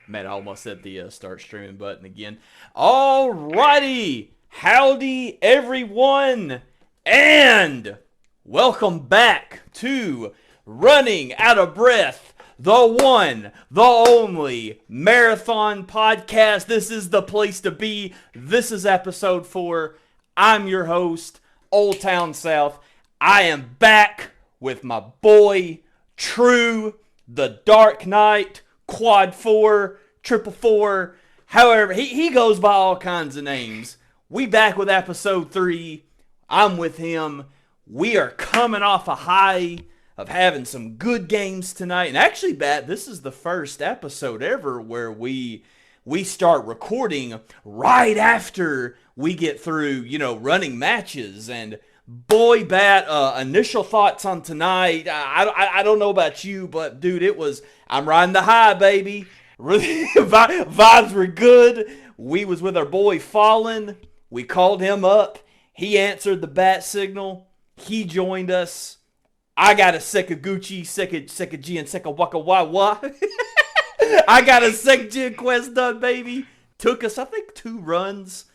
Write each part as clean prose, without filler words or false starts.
Man, I almost hit the start streaming button again. Alrighty, howdy everyone, and welcome back to Running Out of Breath, the one, the only marathon podcast. This is the place to be. This is episode 4. I'm your host, Old Town South. I am back with my boy, True, the Dark Knight, Quad 4, Triple 4, however, he goes by all kinds of names. We back with episode 3. I'm with him. We are coming off a high of having some good games tonight. And actually, Bat, this is the first episode ever where we start recording right after we get through, running matches. And boy, Bat, initial thoughts on tonight. I don't know about you, but dude, I'm riding the high, baby. Really, vibes were good. We was with our boy Fallen. We called him up. He answered the bat signal. He joined us. I got a Seka Gucci, Seka G, and Seka Waka Wawa. I got a Seka G quest done, baby. Took us, I think, 2 runs.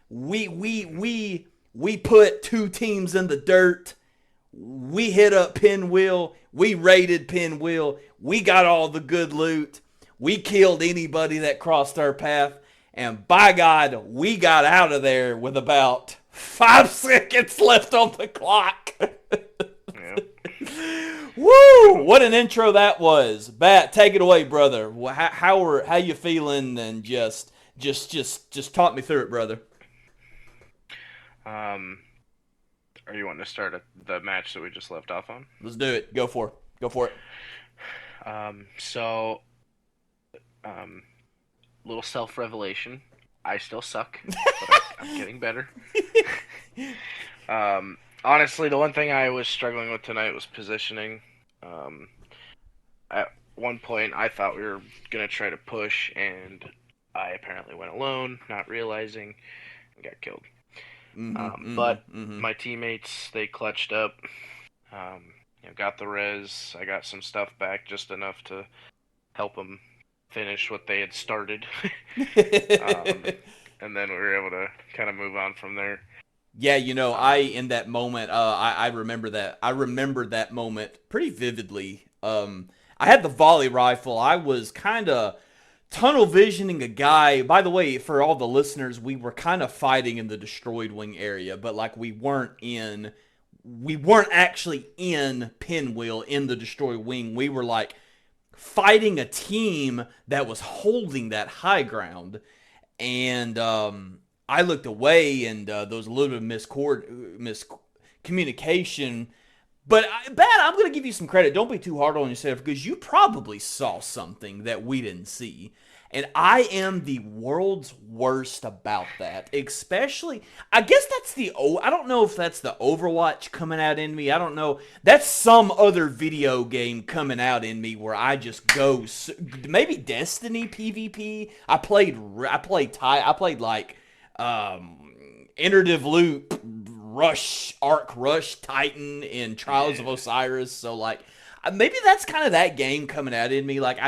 We put 2 teams in the dirt. We hit up Pinwheel. We raided Pinwheel. We got all the good loot. We killed anybody that crossed our path. And by God, we got out of there with about 5 seconds left on the clock. Woo! What an intro that was. Bat, take it away, brother. How you feeling? And just talk me through it, brother. Are you wanting to start at the match that we just left off on? Let's do it. Go for it. Little self-revelation. I still suck, but I'm getting better. Honestly, the one thing I was struggling with tonight was positioning. At one point, I thought we were going to try to push, and I apparently went alone, not realizing, and got killed. But my teammates, they clutched up, got the res. I got some stuff back, just enough to help them finish what they had started. And then we were able to kind of move on from there. Yeah, in that moment, I remember that. I remember that moment pretty vividly. I had the volley rifle. I was kind of tunnel visioning a guy. By the way, for all the listeners, we were kind of fighting in the destroyed wing area, but like we weren't actually in Pinwheel in the destroyed wing. We were like fighting a team that was holding that high ground, and I looked away, and there was a little bit of miscommunication. But, Bat, I'm going to give you some credit. Don't be too hard on yourself, because you probably saw something that we didn't see. And I am the world's worst about that. Especially, I guess I don't know if that's the Overwatch coming out in me. I don't know. That's some other video game coming out in me where I just go, maybe Destiny PvP. I played like, Iterative Loop, Arc Rush, Titan, and Trials of Osiris. So, like, maybe that's kind of that game coming out in me. Like,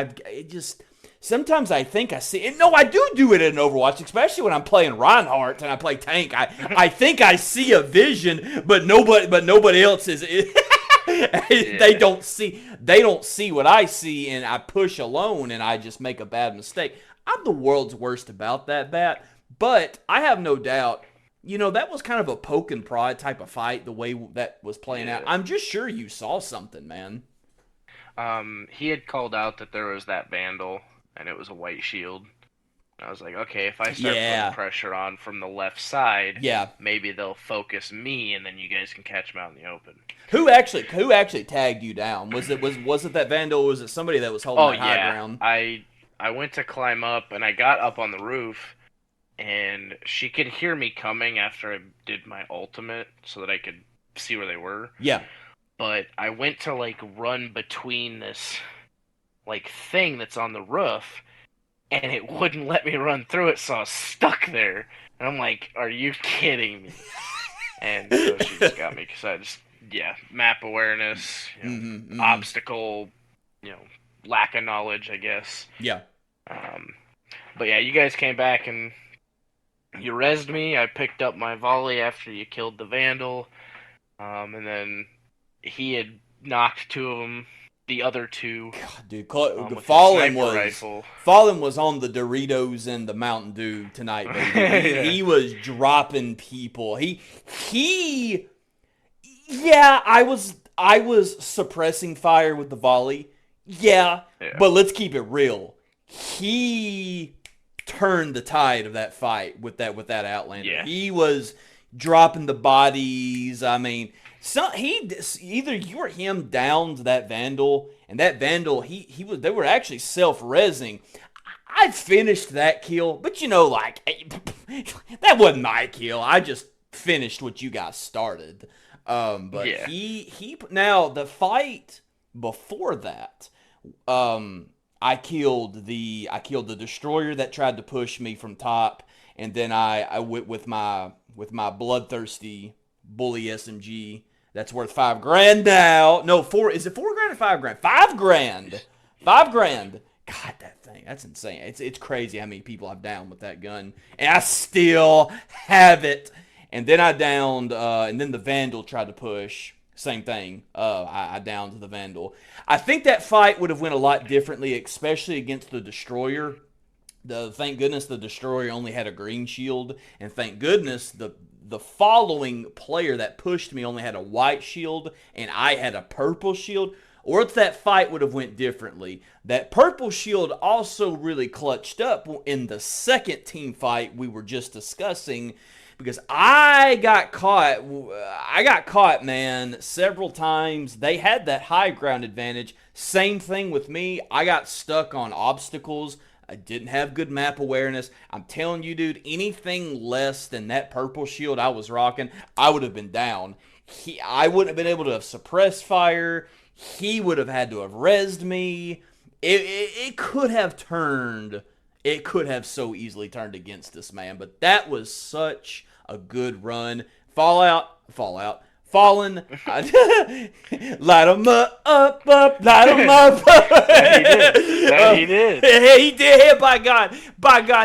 sometimes I think I see it. No, I do it in Overwatch, especially when I'm playing Reinhardt and I play tank. I think I see a vision, but nobody else is. They don't see what I see, and I push alone, and I just make a bad mistake. I'm the world's worst about that, Bat. But I have no doubt, that was kind of a poke and prod type of fight, the way that was playing out. I'm just sure you saw something, man. He had called out that there was that Vandal, and it was a white shield. And I was like, okay, if I start putting pressure on from the left side, maybe they'll focus me, and then you guys can catch them out in the open. Who actually tagged you down? Was it that Vandal, or was it somebody that was holding high ground? I went to climb up, and I got up on the roof, and she could hear me coming after I did my ultimate so that I could see where they were. Yeah. But I went to, like, run between this, like, thing that's on the roof, and it wouldn't let me run through it, so I was stuck there. And I'm like, are you kidding me? And so she just got me, because I just, map awareness, obstacle, lack of knowledge, I guess. Yeah. But yeah, you guys came back and you rezzed me. I picked up my volley after you killed the Vandal. And then he had knocked two of them, the other two, God, dude, with his sniper rifle. Fallen was on the Doritos and the Mountain Dew tonight, baby. He was dropping people. Yeah, I was suppressing fire with the volley. Yeah, but let's keep it real. He turned the tide of that fight with that Outlander. Yeah. He was dropping the bodies. I mean, either you or him downed that Vandal, and that Vandal they were actually self-rezzing. I finished that kill, but like that wasn't my kill. I just finished what you guys started. But Yeah. he now the fight before that, I killed the destroyer that tried to push me from top, and then I went with my bloodthirsty bully SMG that's worth $5,000 now. No, is it $4,000 or $5,000? $5,000. $5,000. God, that thing, that's insane. It's crazy how many people I've downed with that gun, and I still have it. And then I downed, and then the Vandal tried to push. Same thing. I downed the Vandal. I think that fight would have went a lot differently, especially against the Destroyer. Thank goodness the Destroyer only had a green shield, and thank goodness the following player that pushed me only had a white shield, and I had a purple shield. Or if that fight would have went differently. That purple shield also really clutched up in the second team fight we were just discussing, because I got caught, man, several times. They had that high ground advantage. Same thing with me. I got stuck on obstacles. I didn't have good map awareness. I'm telling you, dude, anything less than that purple shield I was rocking, I would have been down. I wouldn't have been able to have suppressed fire. He would have had to have rezzed me. It could have turned. It could have so easily turned against us, man. But that was such a good run. Fallen. Light 'em up, light 'em up. He did. He did. By God,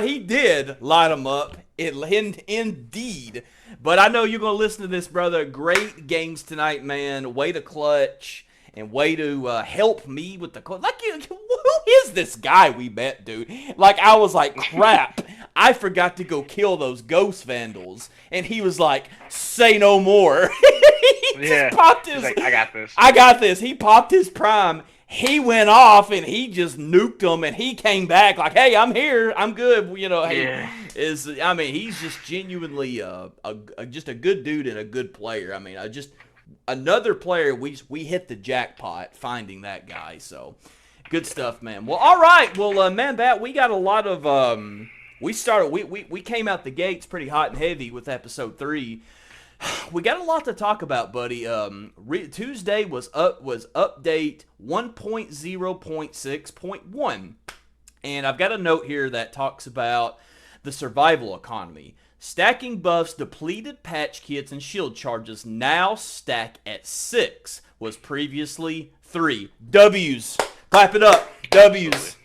he did light 'em up. Indeed. But I know you're gonna listen to this, brother. Great games tonight, man. Way to clutch. And way to help me with the code. Like, who is this guy we met, dude? Like, I was like, crap. I forgot to go kill those ghost vandals. And he was like, say no more. He just popped his... Like, I got this. I got this. He popped his prime. He went off, and he just nuked them, and he came back like, hey, I'm here. I'm good. Hey, he's just genuinely just a good dude and a good player. I mean, another player, we hit the jackpot finding that guy. So good stuff, man. Well, all right. Well, man, Bat, we got a lot of we came out the gates pretty hot and heavy with episode 3. We got a lot to talk about, buddy. Tuesday was update 1.0.6.1, and I've got a note here that talks about the survival economy. Stacking buffs, depleted patch kits, and shield charges now stack at 6. Was previously 3. W's. Clap it up. W's.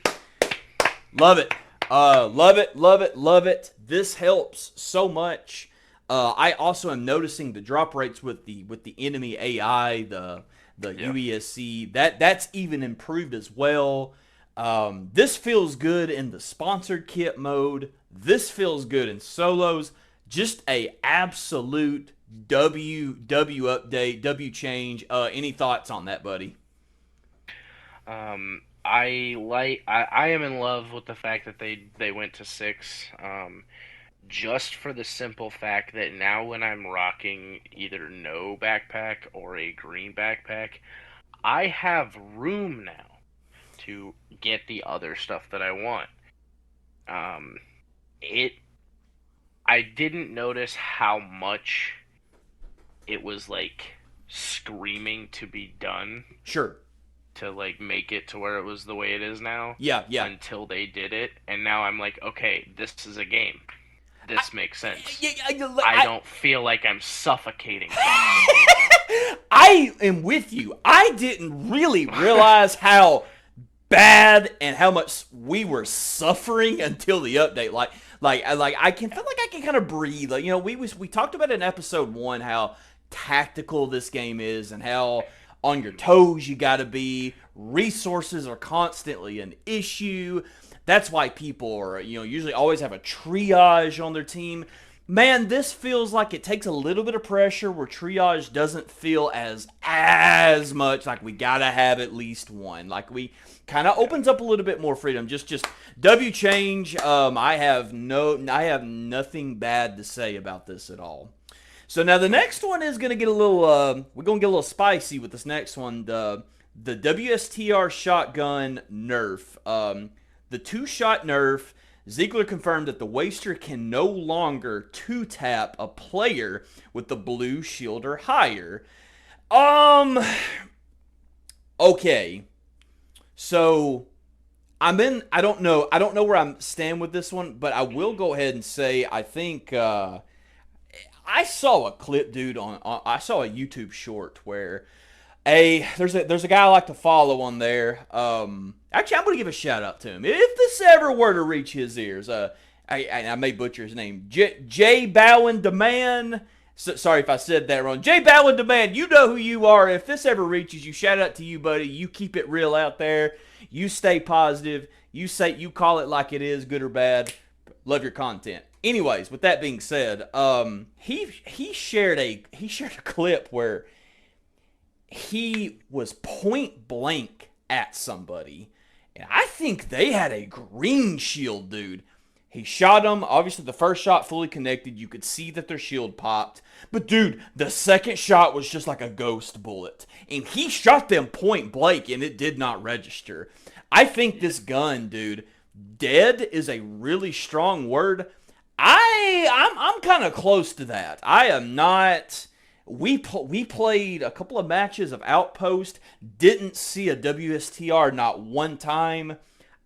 Love it. Love it. Love it. Love it. This helps so much. I also am noticing the drop rates with the enemy AI, the UESC. That's even improved as well. This feels good in the sponsored kit mode. This feels good in solos. Just a absolute W update, W change. Any thoughts on that, buddy? I am in love with the fact that they went to 6. Just for the simple fact that now when I'm rocking either no backpack or a green backpack, I have room now to get the other stuff that I want. I didn't notice how much it was like screaming to be done. Sure. To like make it to where it was the way it is now. Yeah. Until they did it, and now I'm like, okay, this is a game. This makes sense. I don't feel like I'm suffocating. I am with you. I didn't really realize how bad and how much we were suffering until the update. Like I can feel like I can kind of breathe. Like, we talked about in episode 1 how tactical this game is and how on your toes you got to be. Resources are constantly an issue. That's why people are, usually always have a triage on their team. Man, this feels like it takes a little bit of pressure where triage doesn't feel as much like we gotta have at least one. Like we kind of opens up a little bit more freedom. Just W change. I have nothing bad to say about this at all. So now the next one is gonna get a little. We're gonna get a little spicy with this next one. The WSTR shotgun nerf. The 2-shot nerf. Ziegler confirmed that the Waster can no longer 2-tap a player with the blue shield or higher. Okay. So I don't know where I'm standing with this one, but I will go ahead and say I think I saw a clip, dude, I saw a YouTube short where there's a guy I like to follow on there. Actually, I'm gonna give a shout out to him if this ever were to reach his ears. I may butcher his name. Jay Bowen Demand. Sorry if I said that wrong. Jay Bowen Demand. You know who you are. If this ever reaches you, shout out to you, buddy. You keep it real out there. You stay positive. You call it like it is, good or bad. Love your content. Anyways, with that being said, he shared a clip where he was point blank at somebody, and I think they had a green shield, dude. He shot him. Obviously, the first shot fully connected. You could see that their shield popped. But, dude, the second shot was just like a ghost bullet. And he shot them point blank, and it did not register. I think this gun, dude, dead is a really strong word. I'm kind of close to that. I am not. We played a couple of matches of Outpost. Didn't see a WSTR not one time.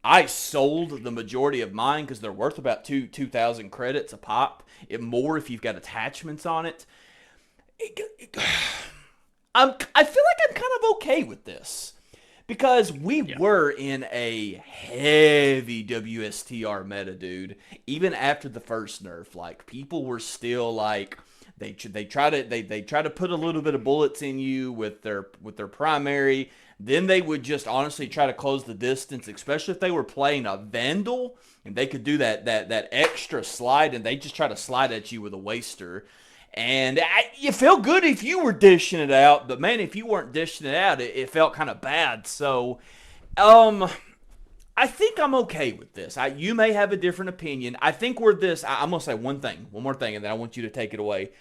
I sold the majority of mine because they're worth about 2,000 credits a pop. More if you've got attachments on it. I feel like I'm kind of okay with this because we were in a heavy WSTR meta, dude. Even after the first nerf, like people were still like. They try to put a little bit of bullets in you with their primary. Then they would just honestly try to close the distance, especially if they were playing a Vandal and they could do that extra slide, and they just try to slide at you with a Waster. And you felt good if you were dishing it out, but man, if you weren't dishing it out, it felt kind of bad. So, I think I'm okay with this. You may have a different opinion. I think we're this. I'm going to say one more thing, and then I want you to take it away.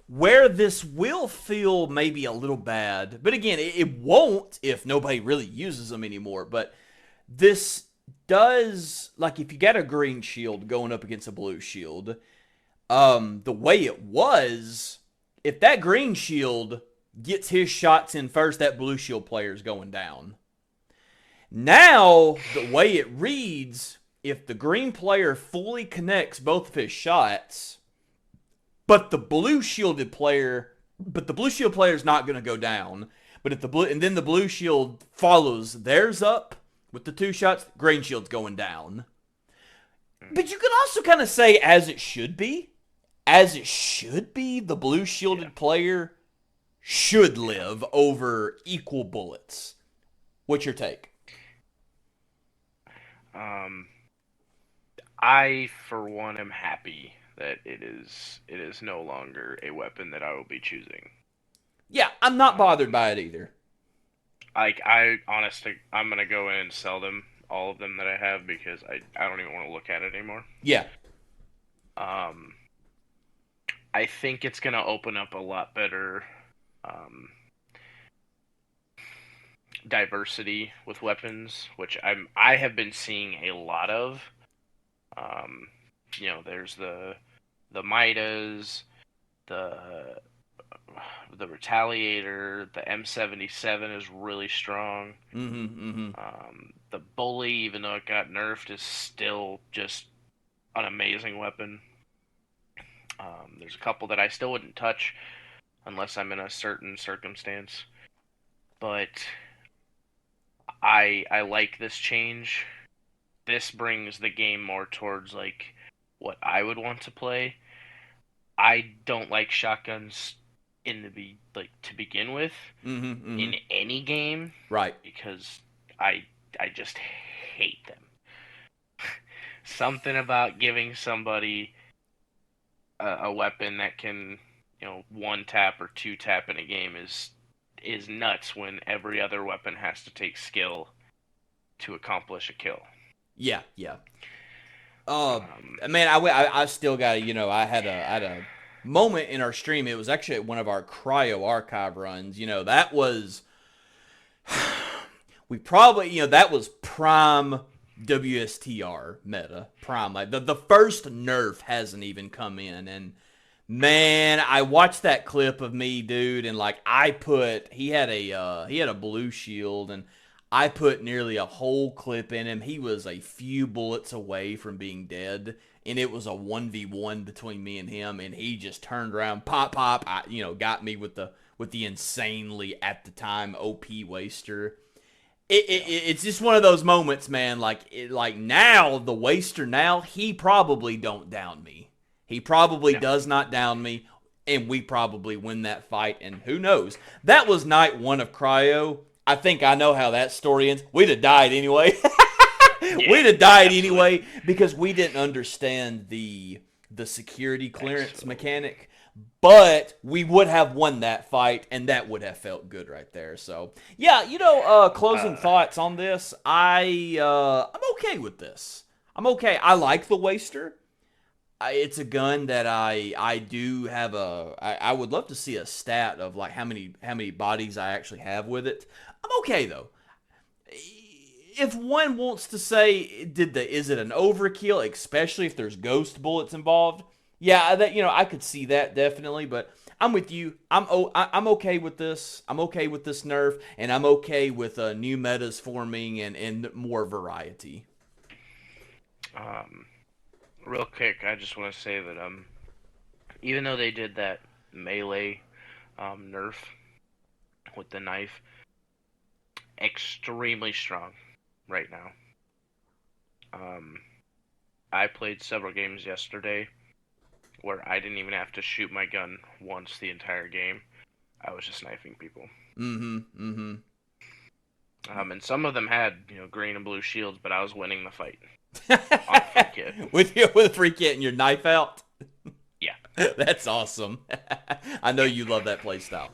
Where this will feel maybe a little bad, but again, it won't if nobody really uses them anymore. But this does, like if you got a green shield going up against a blue shield, the way it was, if that green shield gets his shots in first, that blue shield player is going down. Now, the way it reads, if the green player fully connects both of his shots, but the blue shielded player is not going to go down. But if then the blue shield follows theirs up with the 2 shots, green shield's going down. But you can also kind of say, as it should be, the blue shielded player should live over equal bullets. What's your take? I, for one, am happy that it is no longer a weapon that I will be choosing. Yeah, I'm not bothered by it either. I honestly, I'm gonna go in and sell them, all of them that I have, because I don't even want to look at it anymore. Yeah. I think it's gonna open up a lot better diversity with weapons, which I have been seeing a lot of. There's the Midas, the Retaliator, the M77 is really strong. The Bully, even though it got nerfed, is still just an amazing weapon. There's a couple that I still wouldn't touch unless I'm in a certain circumstance. But I like this change. This brings the game more towards like what I would want to play. I don't like shotguns to begin with in any game, Right. because I just hate them. Something about giving somebody a weapon that can, one tap or two tap in a game is nuts when every other weapon has to take skill to accomplish a kill. Yeah, yeah. Um, Man, I still got to, I had a moment in our stream. It was actually one of our cryo archive runs. That was we probably, that was prime WSTR meta. Prime. Like the first nerf hasn't even come in, and man, I watched that clip of me, dude, and like he had a blue shield, and I put nearly a whole clip in him. He was a few bullets away from being dead, and it was a 1v1 between me and him, and he just turned around, pop, got me with the insanely at the time OP waster. It's just one of those moments, man. Like now the waster now he probably don't down me. He probably does not down me, and we probably win that fight. And who knows? That was night 1 of cryo. I think I know how that story ends. We'd have died anyway. We'd have died anyway because we didn't understand the security clearance mechanic. But we would have won that fight, and that would have felt good right there. So, yeah, closing thoughts on this. I'm okay with this. I'm okay. I like the waster. It's a gun that I do have I would love to see a stat of like how many bodies I actually have with it. I'm okay though. If one wants to say is it an overkill, especially if there's ghost bullets involved? Yeah, that I could see that definitely, but I'm with you. I'm okay with this. I'm okay with this nerf, and I'm okay with new metas forming and more variety. Real quick, I just want to say that even though they did that melee nerf with the knife, extremely strong right now. I played several games yesterday where I didn't even have to shoot my gun once the entire game. I was just sniping people. And some of them had, green and blue shields, but I was winning the fight. On a free kit. with a free kit and your knife out? Yeah. That's awesome. I know you love that play style.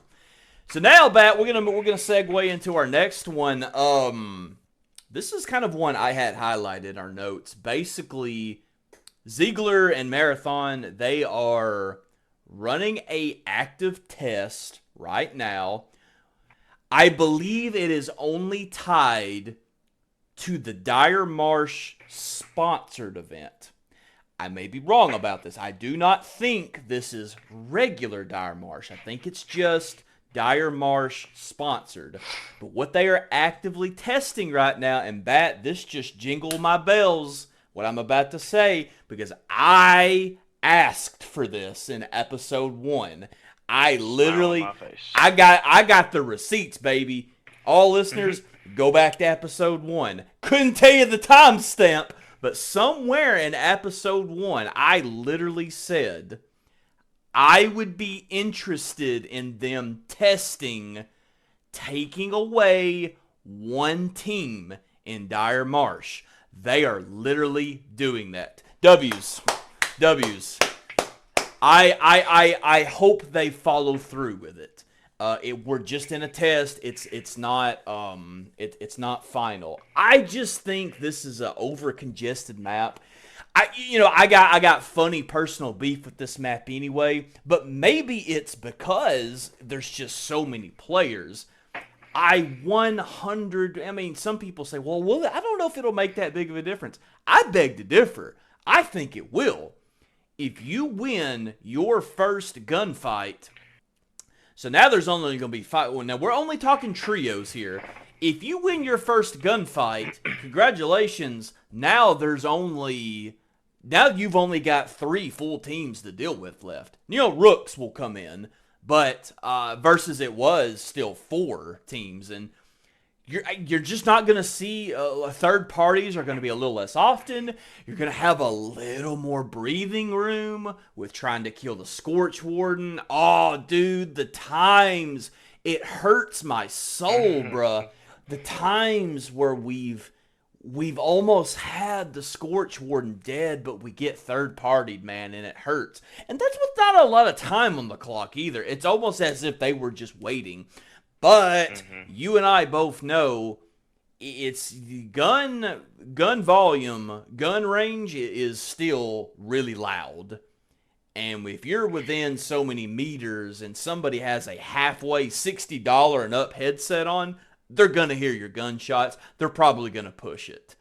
So now, Bat, we're gonna segue into our next one. This is kind of one I had highlighted in our notes. Basically, Ziegler and Marathon, they are running a active test right now. I believe it is only tied to the Dire Marsh sponsored event. I may be wrong about this. I do not think this is regular Dire Marsh. I think it's just Dire Marsh sponsored. But what they are actively testing right now, and this just jingled my bells, what I'm about to say, because I asked for this in episode 1. I literally, I got the receipts, baby. All listeners, go back to episode 1. Couldn't tell you the timestamp, but somewhere in episode 1, I literally said I would be interested in them taking away one team in Dire Marsh. They are literally doing that. W's. I hope they follow through with it. We're just in a test. It's not final. I just think this is an over congested map. I got funny personal beef with this map anyway, but maybe it's because there's just so many players. Some people say, well, I don't know if it'll make that big of a difference. I beg to differ. I think it will. If you win your first gunfight, so now there's only going to be 5. Well, now we're only talking trios here. If you win your first gunfight, congratulations. Now you've only got 3 full teams to deal with left. Rooks will come in, but versus it was still 4 teams, and you're just not going to see third parties are going to be a little less often. You're going to have a little more breathing room with trying to kill the Scorch Warden. Oh, dude, the times it hurts my soul, bruh. The times where we've almost had the Scorch Warden dead, but we get third partied, man, and it hurts. And that's with not a lot of time on the clock either. It's almost as if they were just waiting. But you and I both know it's gun volume, gun range is still really loud. And if you're within so many meters and somebody has a halfway $60 and up headset on, they're going to hear your gunshots. They're probably going to push it.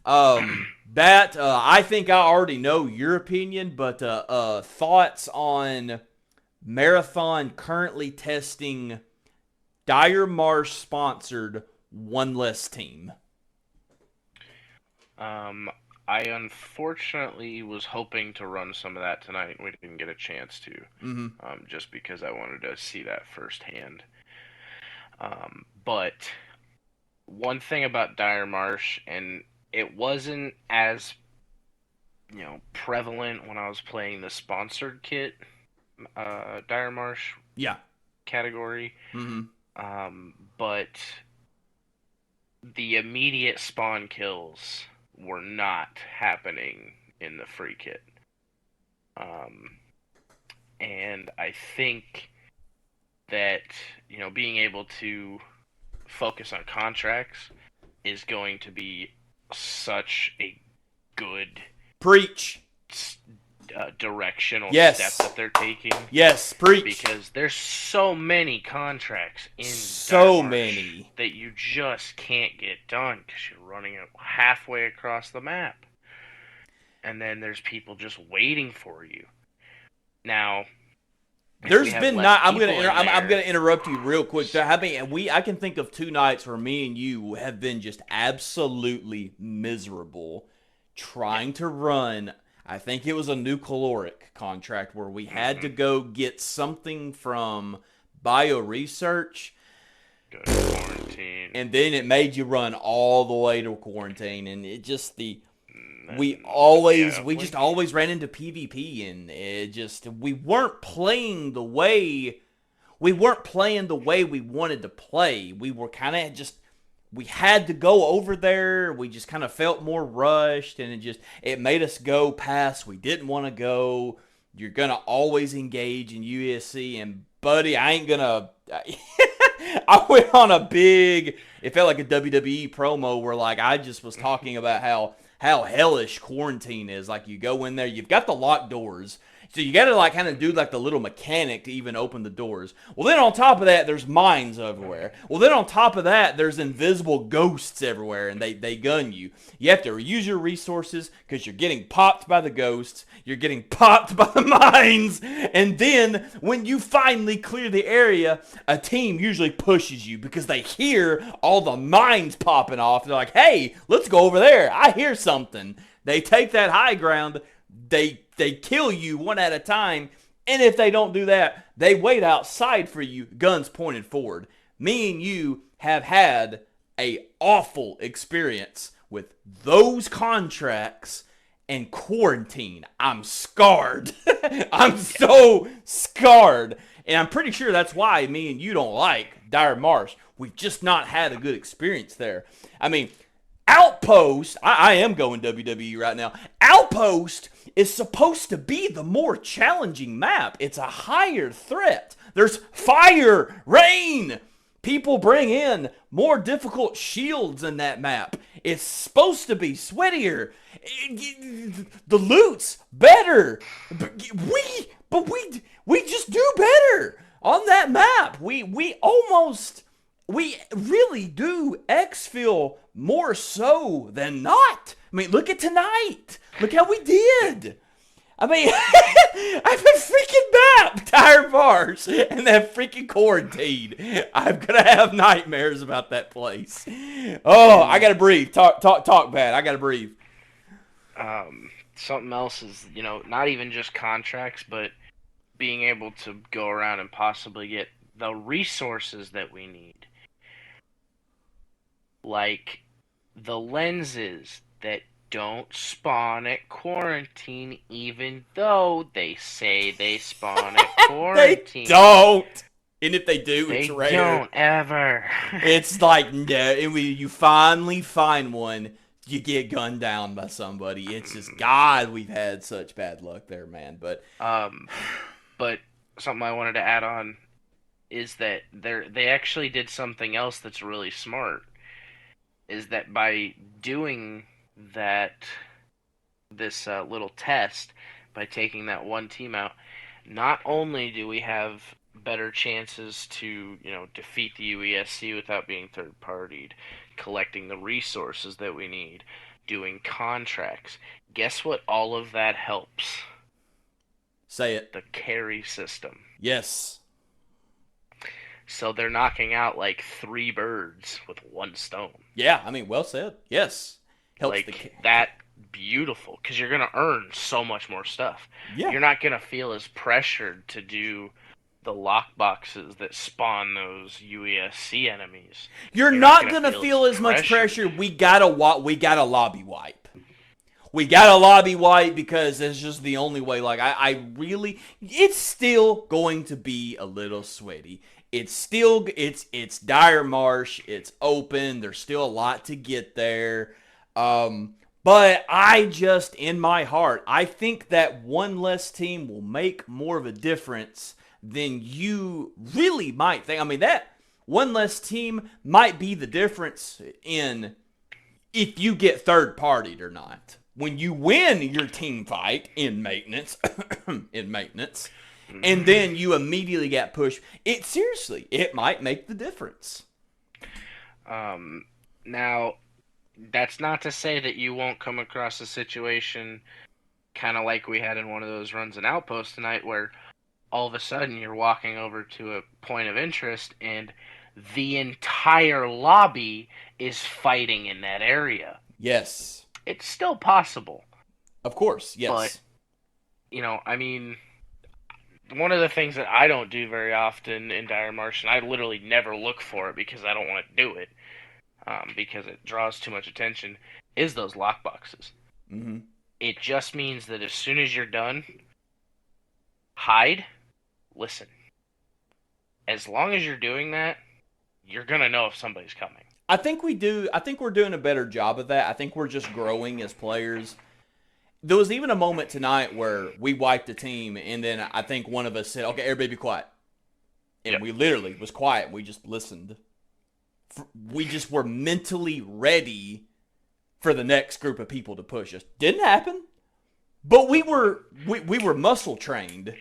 I think I already know your opinion, but thoughts on Marathon currently testing Dire Marsh sponsored one less team? I unfortunately was hoping to run some of that tonight, and we didn't get a chance to. Just because I wanted to see that firsthand. But one thing about Dire Marsh, and it wasn't as prevalent when I was playing the sponsored kit, Dire Marsh category. But the immediate spawn kills were not happening in the free kit. And I think that, being able to focus on contracts is going to be such a good preach directional step that they're taking. Yes, preach. Because there's so many contracts in so many that you just can't get done because you're running it halfway across the map, and then there's people just waiting for you. Now, there's been not. I'm gonna interrupt you real quick. I can think of 2 nights where me and you have been just absolutely miserable trying to run. I think it was a new caloric contract where we had to go get something from BioResearch. Go to quarantine. And then it made you run all the way to quarantine, and it just we just always ran into PvP, and we weren't playing the way we wanted to play. We were kind of we had to go over there. We just kind of felt more rushed, and it made us go past we didn't want to go. You're gonna always engage in USC, and buddy, I ain't gonna. I went on it felt like a WWE promo where I just was talking about how hellish quarantine is. Like, you go in there, you've got the locked doors, so you got to kind of do the little mechanic to even open the doors. Well, then on top of that, there's mines everywhere. Well, then on top of that, there's invisible ghosts everywhere, and they gun you. You have to use your resources because you're getting popped by the ghosts. You're getting popped by the mines. And then when you finally clear the area, a team usually pushes you because they hear all the mines popping off. They're like, hey, let's go over there. I hear something. They take that high ground. They kill you one at a time, and if they don't do that, they wait outside for you, guns pointed forward. Me and you have had a awful experience with those contracts and quarantine. I'm scarred. I'm so scarred, and I'm pretty sure that's why me and you don't like Dire Marsh. We've just not had a good experience there. I mean, Outpost, I am going WWE right now. Outpost is supposed to be the more challenging map. It's a higher threat. There's fire, rain. People bring in more difficult shields in that map. It's supposed to be sweatier. The loot's better. But we just do better on that map. We really do exfil more so than not. I mean, look at tonight. Look how we did. I mean, I've been freaking map, Dire Marsh, and that freaking quarantine. I'm going to have nightmares about that place. Oh, I got to breathe. Talk bad. I got to breathe. Something else is, not even just contracts, but being able to go around and possibly get the resources that we need. like the lenses that don't spawn at quarantine, even though they say they spawn at They quarantine. don't. And if they do, it's They rare. don't ever. It's like, no, and you finally find one, you get gunned down by somebody. It's just, God, we've had such bad luck there, man. But um, but something I wanted to add on is that they actually did something else that's really smart. Is that by doing that this little test, by taking that one team out, not only do we have better chances to, defeat the UESC without being third partied, collecting the resources that we need, doing contracts. Guess what all of that helps? say it. The carry system. Yes. So they're knocking out like 3 birds with 1 stone. Yeah, I mean, well said. Yes. Helps Like that beautiful, because you're gonna earn so much more stuff. Yeah. You're not gonna feel as pressured to do the lock boxes that spawn those UESC enemies. You're not gonna feel as much pressure. We gotta lobby wipe. We got a lobby wipe because it's just the only way. Like, I really, it's still going to be a little sweaty. It's Dire Marsh. It's open. There's still a lot to get there. But I just, in my heart, I think that one less team will make more of a difference than you really might think. I mean, that one less team might be the difference in if you get third-partied or not. When you win your team fight in maintenance, and then you immediately get pushed, it might make the difference. Now, that's not to say that you won't come across a situation kind of like we had in one of those runs in Outpost tonight, where all of a sudden you're walking over to a point of interest and the entire lobby is fighting in that area. Yes. It's still possible. Of course, yes. But, I mean, one of the things that I don't do very often in Dire Marsh, and I literally never look for it because I don't want to do it, because it draws too much attention, is those lockboxes. Mm-hmm. It just means that as soon as you're done, hide, listen. As long as you're doing that, you're going to know if somebody's coming. I think we do. I think we're doing a better job of that. I think we're just growing as players. There was even a moment tonight where we wiped a team, and then I think one of us said, "Okay, everybody be quiet." And we literally was quiet. We just listened. We just were mentally ready for the next group of people to push us. Didn't happen, but we were muscle trained.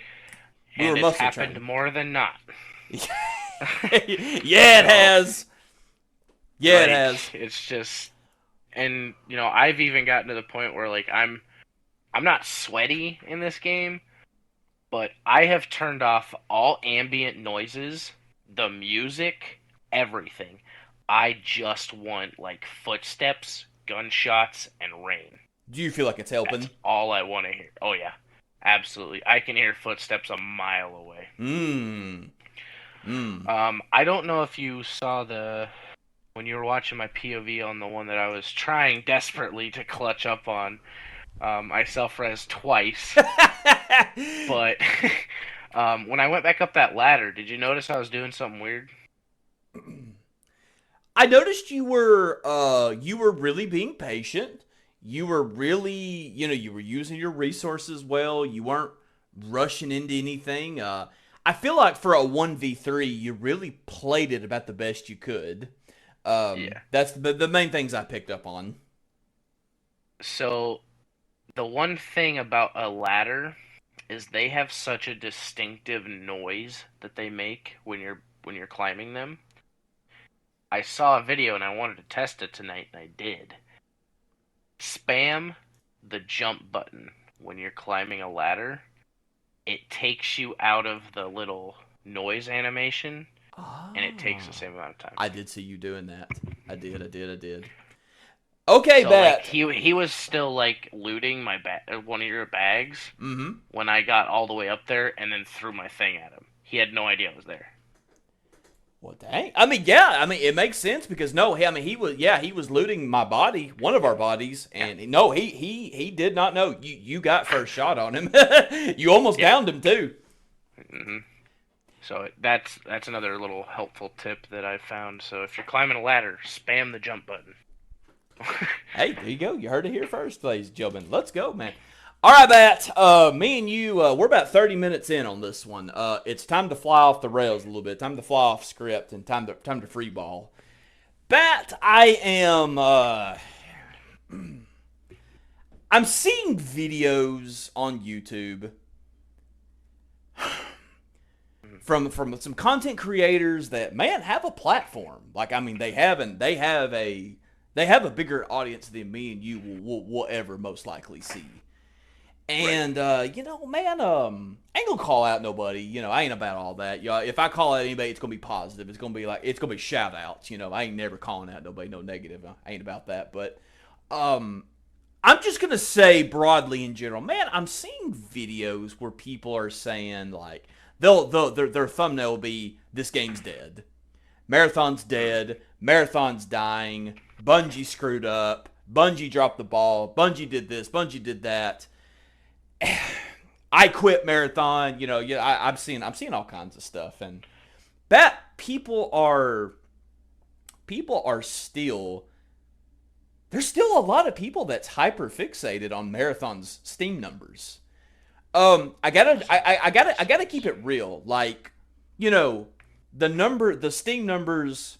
And it's happened more than not. Yeah, it has. Yeah, it has. It's just, and I've even gotten to the point where I'm not sweaty in this game, but I have turned off all ambient noises, the music, everything. I just want footsteps, gunshots, and rain. Do you feel like it's helping? That's all I want to hear. Oh yeah, absolutely. I can hear footsteps a mile away. I don't know if you saw when you were watching my POV on the one that I was trying desperately to clutch up on. I self-res twice. But when I went back up that ladder, did you notice I was doing something weird? I noticed you were really being patient. You were really, you were using your resources well. You weren't rushing into anything. I feel like for a 1v3, you really played it about the best you could. Yeah. That's the main things I picked up on. So, the one thing about a ladder is they have such a distinctive noise that they make when you're climbing them. I saw a video and I wanted to test it tonight, and I did. Spam the jump button when you're climbing a ladder. It takes you out of the little noise animation, and it takes the same amount of time. I did see you doing that. I did. Okay, so, bet. He was still looting my one of your bags when I got all the way up there and then threw my thing at him. He had no idea I was there. Well, dang. I mean, yeah. I mean, it makes sense because no, I mean, he was looting my body, one of our bodies, and no, he did not know. You got first shot on him. You almost Yeah. downed him too. hmm So that's another little helpful tip that I found. So if you're climbing a ladder, spam the jump button. Hey, there you go. You heard it here first, ladies and gentlemen. Let's go, man. All right, Matt. Me and you, we're about 30 minutes in on this one. It's time to fly off the rails a little bit. Time to fly off script and time to free ball. Bat, I am. I'm seeing videos on YouTube from some content creators that, man, have a platform. Like, I mean, they have a bigger audience than me and you will ever most likely see. And you know, man, I ain't gonna call out nobody. You know, I ain't about all that. You know, if I call out anybody, it's gonna be positive. It's gonna be shout outs. You know, I ain't never calling out nobody no negative. I ain't about that. But I'm just gonna say broadly in general, man, I'm seeing videos where people are saying like their thumbnail will be "This game's dead," "Marathon's dead," "Marathon's dying," "Bungie screwed up," "Bungie dropped the ball," "Bungie did this," "Bungie did that." I quit Marathon. You know, yeah, I'm seeing all kinds of stuff, and that people are still. There's still a lot of people that's hyper fixated on Marathon's Steam numbers. I gotta keep it real. Like, you know, the Steam numbers.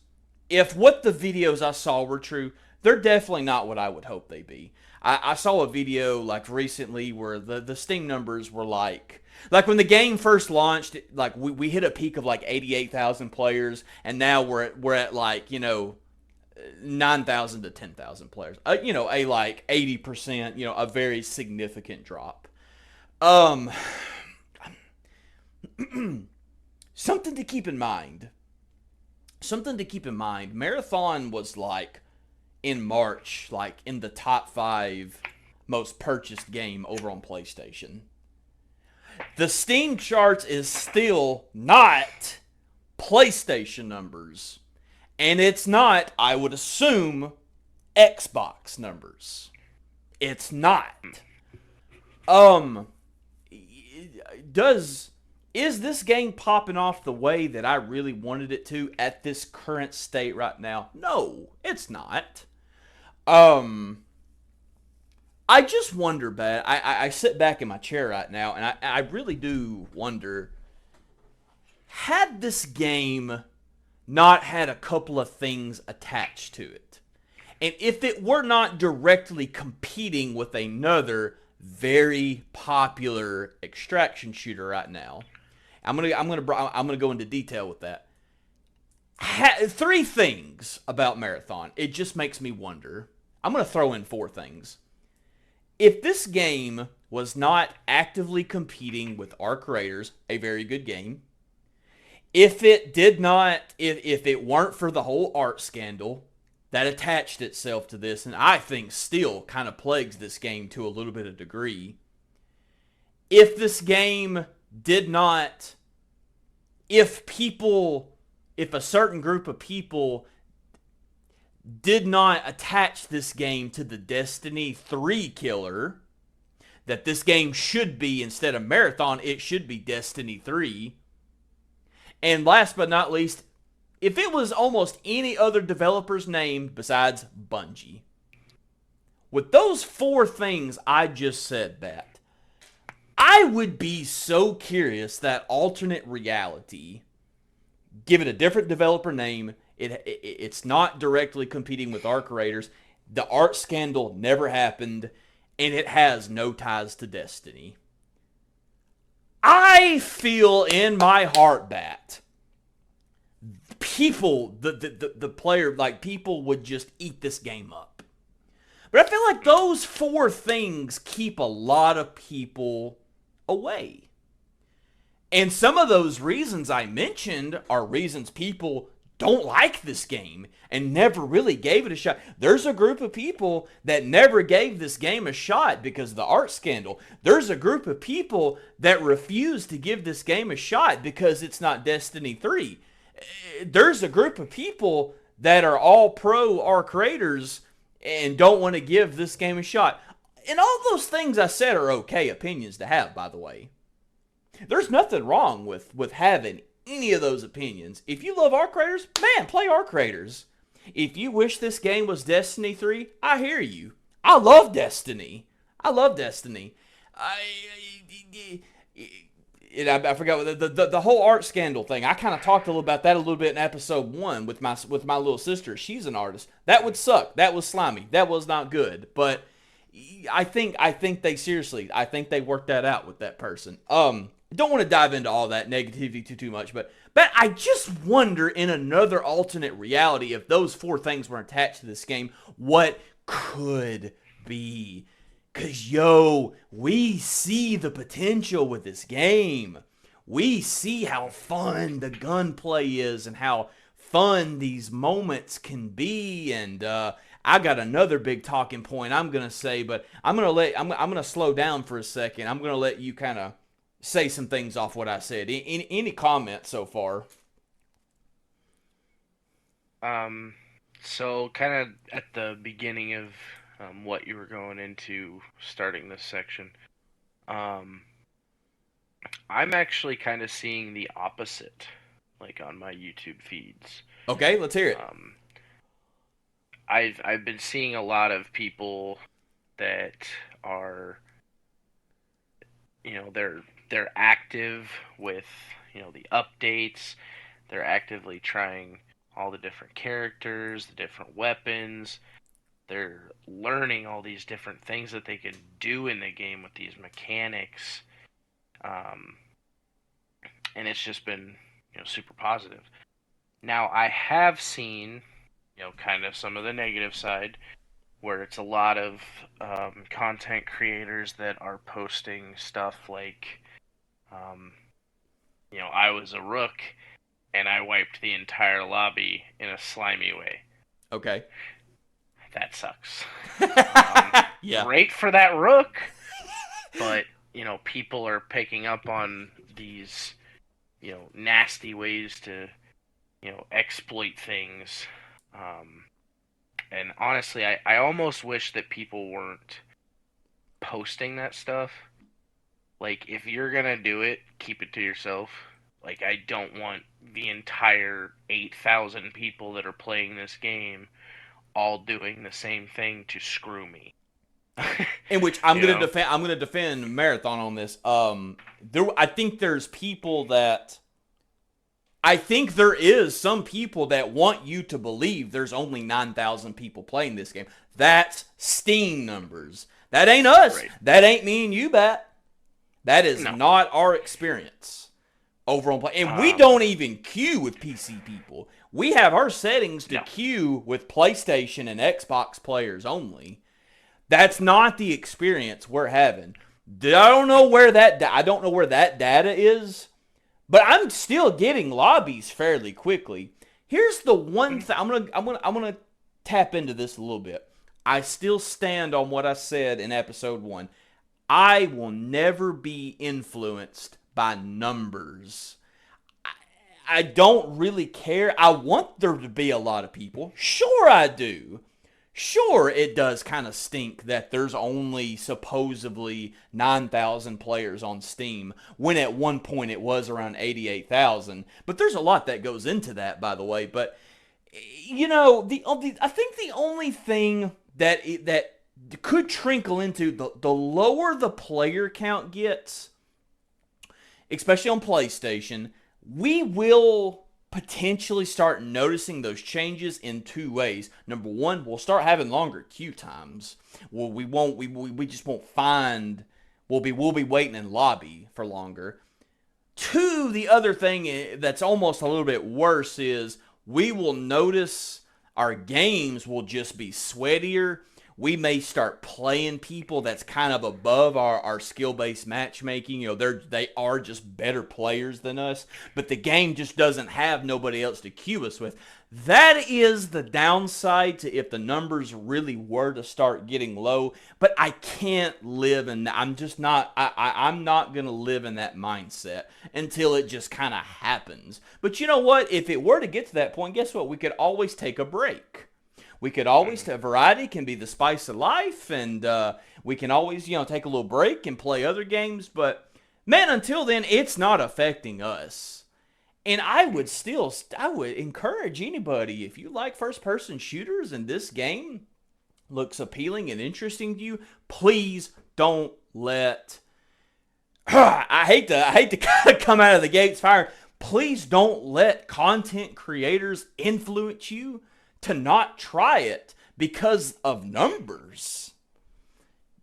If what the videos I saw were true, they're definitely not what I would hope they be. I saw a video like recently where the Steam numbers were like when the game first launched, like we hit a peak of like 88,000 players, and now we're at like, you know, 9,000 to 10,000 players. You know, a like 80%, you know, a very significant drop. Something to keep in mind. Marathon was like in March, like in the top 5 most purchased game over on PlayStation. The Steam charts is still not PlayStation numbers. And it's not, I would assume, Xbox numbers. It's not. Is this game popping off the way that I really wanted it to at this current state right now? No, it's not. I just wonder, Bat. I sit back in my chair right now, and I really do wonder, had this game not had a couple of things attached to it, and if it were not directly competing with another very popular extraction shooter right now, I'm gonna go into detail with that. 3 things about Marathon. It just makes me wonder. I'm going to throw in 4 things. If this game was not actively competing with Arc Raiders, a very good game, if it weren't for the whole art scandal that attached itself to this, and I think still kind of plagues this game to a little bit of degree, if this game did not, if a certain group of people did not attach this game to the Destiny 3 killer, that this game should be, instead of Marathon, it should be Destiny 3. And last but not least, if it was almost any other developer's name besides Bungie. With those 4 things I just said, that I would be so curious that alternate reality, give it a different developer name, it's not directly competing with Arc Raiders, the art scandal never happened, and it has no ties to Destiny. I feel in my heart that people, the player, like people would just eat this game up. But I feel like those 4 things keep a lot of people away. And some of those reasons I mentioned are reasons people don't like this game and never really gave it a shot. There's a group of people that never gave this game a shot because of the art scandal. There's a group of people that refuse to give this game a shot because it's not Destiny 3. there's a group of people that are all pro R creators and don't want to give this game a shot. And all those things I said are okay opinions to have, by the way. There's nothing wrong with having any of those opinions. If you love R creators, man, play R creators. If you wish this game was Destiny 3, I hear you. I love Destiny. I love Destiny. I forgot the whole art scandal thing. I kind of talked about that a little bit in episode 1 with my little sister. She's an artist. That would suck. That was slimy. That was not good. But I think they worked that out with that person. Don't want to dive into all that negativity too much, but I just wonder, in another alternate reality, if those 4 things were attached to this game, what could be? Because, we see the potential with this game. We see how fun the gunplay is and how fun these moments can be. And I got another big talking point I'm going to say, but I'm going to slow down for a second. I'm going to let you kind of say some things off what I said. Any comments so far? So kind of at the beginning of what you were going into starting this section, I'm actually kind of seeing the opposite, like on my YouTube feeds. Okay, let's hear it. I've been seeing a lot of people that are, they're active with, the updates. They're actively trying all the different characters, the different weapons. They're learning all these different things that they can do in the game with these mechanics. And it's just been, super positive. Now, I have seen, kind of some of the negative side, where it's a lot of content creators that are posting stuff like, I was a rook and I wiped the entire lobby in a slimy way. Okay. That sucks. Yeah. Great for that rook, but, people are picking up on these, nasty ways to, exploit things. And honestly, I almost wish that people weren't posting that stuff. Like, if you're gonna do it, keep it to yourself. Like, I don't want the entire 8,000 people that are playing this game all doing the same thing to screw me. In which I'm going to defend Marathon on this. I think there's people that I think there is some people that want you to believe there's only 9,000 people playing this game. That's Steam numbers. That ain't us. Right. That ain't me and you, Bat. That is not our experience over on play. And we don't even queue with PC people. We have our settings to queue with PlayStation and Xbox players only. That's not the experience we're having. I don't know where that data is, but I'm still getting lobbies fairly quickly. Here's the one thing I'm gonna tap into this a little bit. I still stand on what I said in episode 1. I will never be influenced by numbers. I don't really care. I want there to be a lot of people. Sure I do. Sure, it does kind of stink that there's only supposedly 9,000 players on Steam, when at one point it was around 88,000. But there's a lot that goes into that, by the way. But, I think the only thing that could trickle into, the lower the player count gets, especially on PlayStation, we will potentially start noticing those changes in 2 ways. Number one, we'll start having longer queue times. Well, we just won't find. We'll be waiting in lobby for longer. 2, the other thing that's almost a little bit worse is we will notice our games will just be sweatier. We may start playing people that's kind of above our skill-based matchmaking. They are just better players than us, but the game just doesn't have nobody else to queue us with. That is the downside to if the numbers really were to start getting low. But I can't live in. I'm just not. I'm not gonna live in that mindset until it just kind of happens. But you know what? If it were to get to that point, guess what? We could always take a break. We could always variety can be the spice of life, and we can always take a little break and play other games. But man, until then, it's not affecting us. And I would encourage anybody, if you like first person shooters and this game looks appealing and interesting to you, please don't let I hate to kind of come out of the gates fire. Please don't let content creators influence you to not try it because of numbers.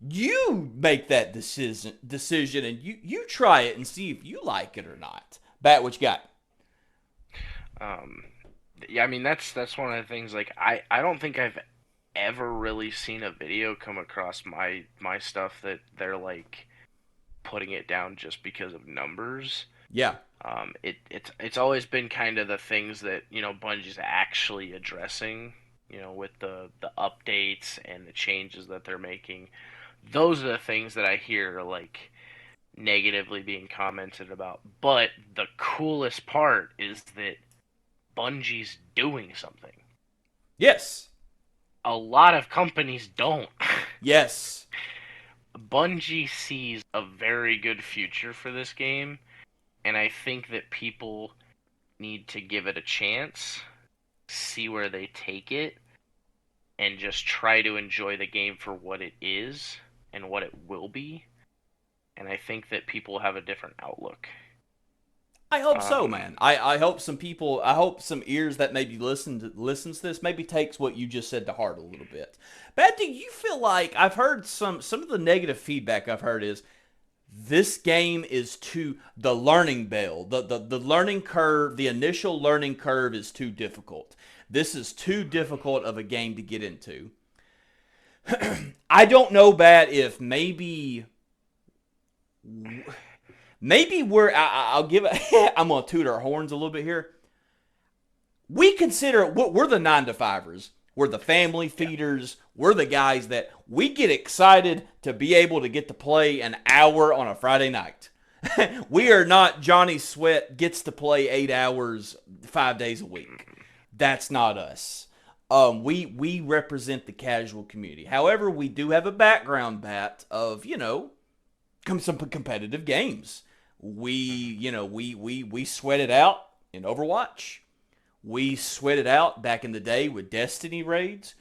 You make that decision and you try it and see if you like it or not. Bat, what you got? Yeah, I mean that's one of the things. Like I don't think I've ever really seen a video come across my stuff that they're like putting it down just because of numbers. Yeah. It's always been kind of the things that Bungie's actually addressing. With the updates and the changes that they're making. Those are the things that I hear like negatively being commented about. But the coolest part is that Bungie's doing something. Yes. A lot of companies don't. Yes. Bungie sees a very good future for this game, and I think that people need to give it a chance, see where they take it, and just try to enjoy the game for what it is and what it will be. And I think that people have a different outlook. I hope so, man. I hope some people, I hope some ears that maybe listens to this maybe takes what you just said to heart a little bit. But do you feel like I've heard some of the negative feedback I've heard is this game is too the learning bell, the learning curve, the initial learning curve is too difficult. This is too difficult of a game to get into. I don't know, Bat, if maybe I'll give it. I'm gonna toot our horns a little bit here. We consider we're the 9 to 5ers. We're the family feeders. We're the guys that we get excited to be able to get to play an hour on a Friday night. We are not Johnny Sweat gets to play 8 hours 5 days a week. That's not us. We represent the casual community. However, we do have a background, Bat, of some competitive games. We sweat it out in Overwatch. We sweat it out back in the day with Destiny raids,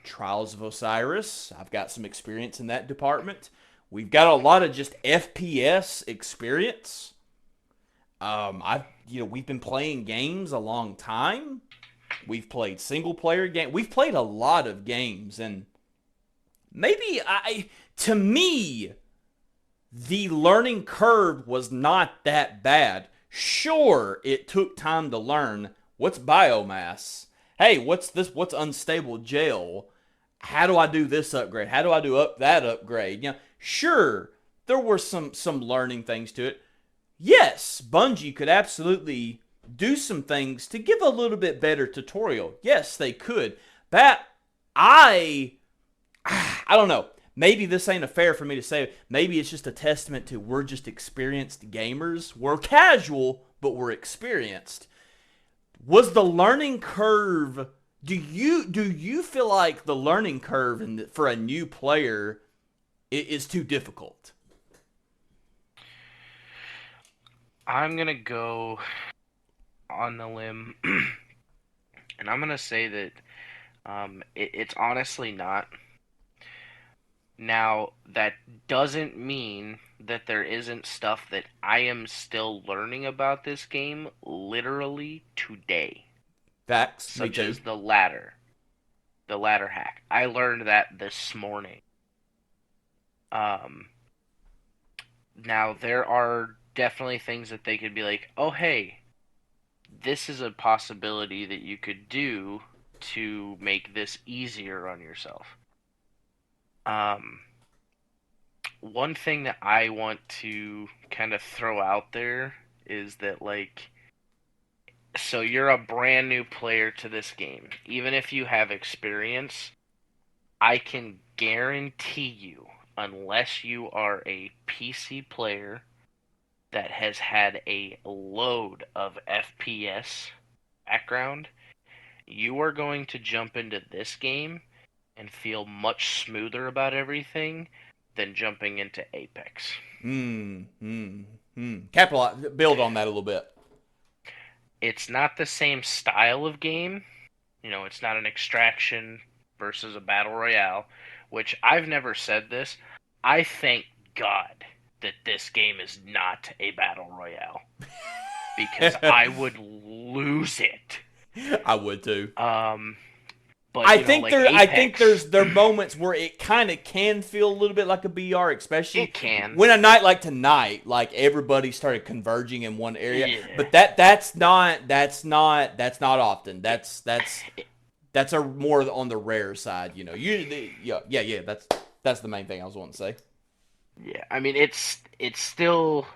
Trials of Osiris. I've got some experience in that department. We've got a lot of just FPS experience. We've been playing games a long time. We've played single player games. We've played a lot of games, and maybe to me, the learning curve was not that bad. Sure, it took time to learn what's biomass. Hey, what's this? What's unstable gel? How do I do this upgrade? How do I do that upgrade? Sure, there were some learning things to it. Yes, Bungie could absolutely do some things to give a little bit better tutorial. Yes, they could. But I don't know. Maybe this ain't fair for me to say. Maybe it's just a testament to we're just experienced gamers. We're casual, but we're experienced. Was the learning curve? Do you feel like the learning curve for a new player is too difficult? I'm gonna go on the limb, and I'm gonna say that it's honestly not. Now, that doesn't mean that there isn't stuff that I am still learning about this game literally today. Facts. Such as the ladder hack. I learned that this morning. Now, there are definitely things that they could be like, oh, hey, this is a possibility that you could do to make this easier on yourself. Um, one thing that I want to kind of throw out there is that, like, so you're a brand new player to this game. Even if you have experience, I can guarantee you, unless you are a PC player that has had a load of FPS background, you are going to jump into this game and feel much smoother about everything than jumping into Apex. Build on that a little bit. It's not the same style of game. You know, it's not an extraction versus a battle royale, which I've never said this. I thank God that this game is not a battle royale because I would lose it. I would too. But I you know, think like there. Apex, I think there are moments where it kind of can feel a little bit like a BR, especially it can. when a night like tonight, like everybody started converging in one area. Yeah. But that's not often. That's a more on the rare side. You know, yeah. That's the main thing I was wanting to say. Yeah, I mean it's still.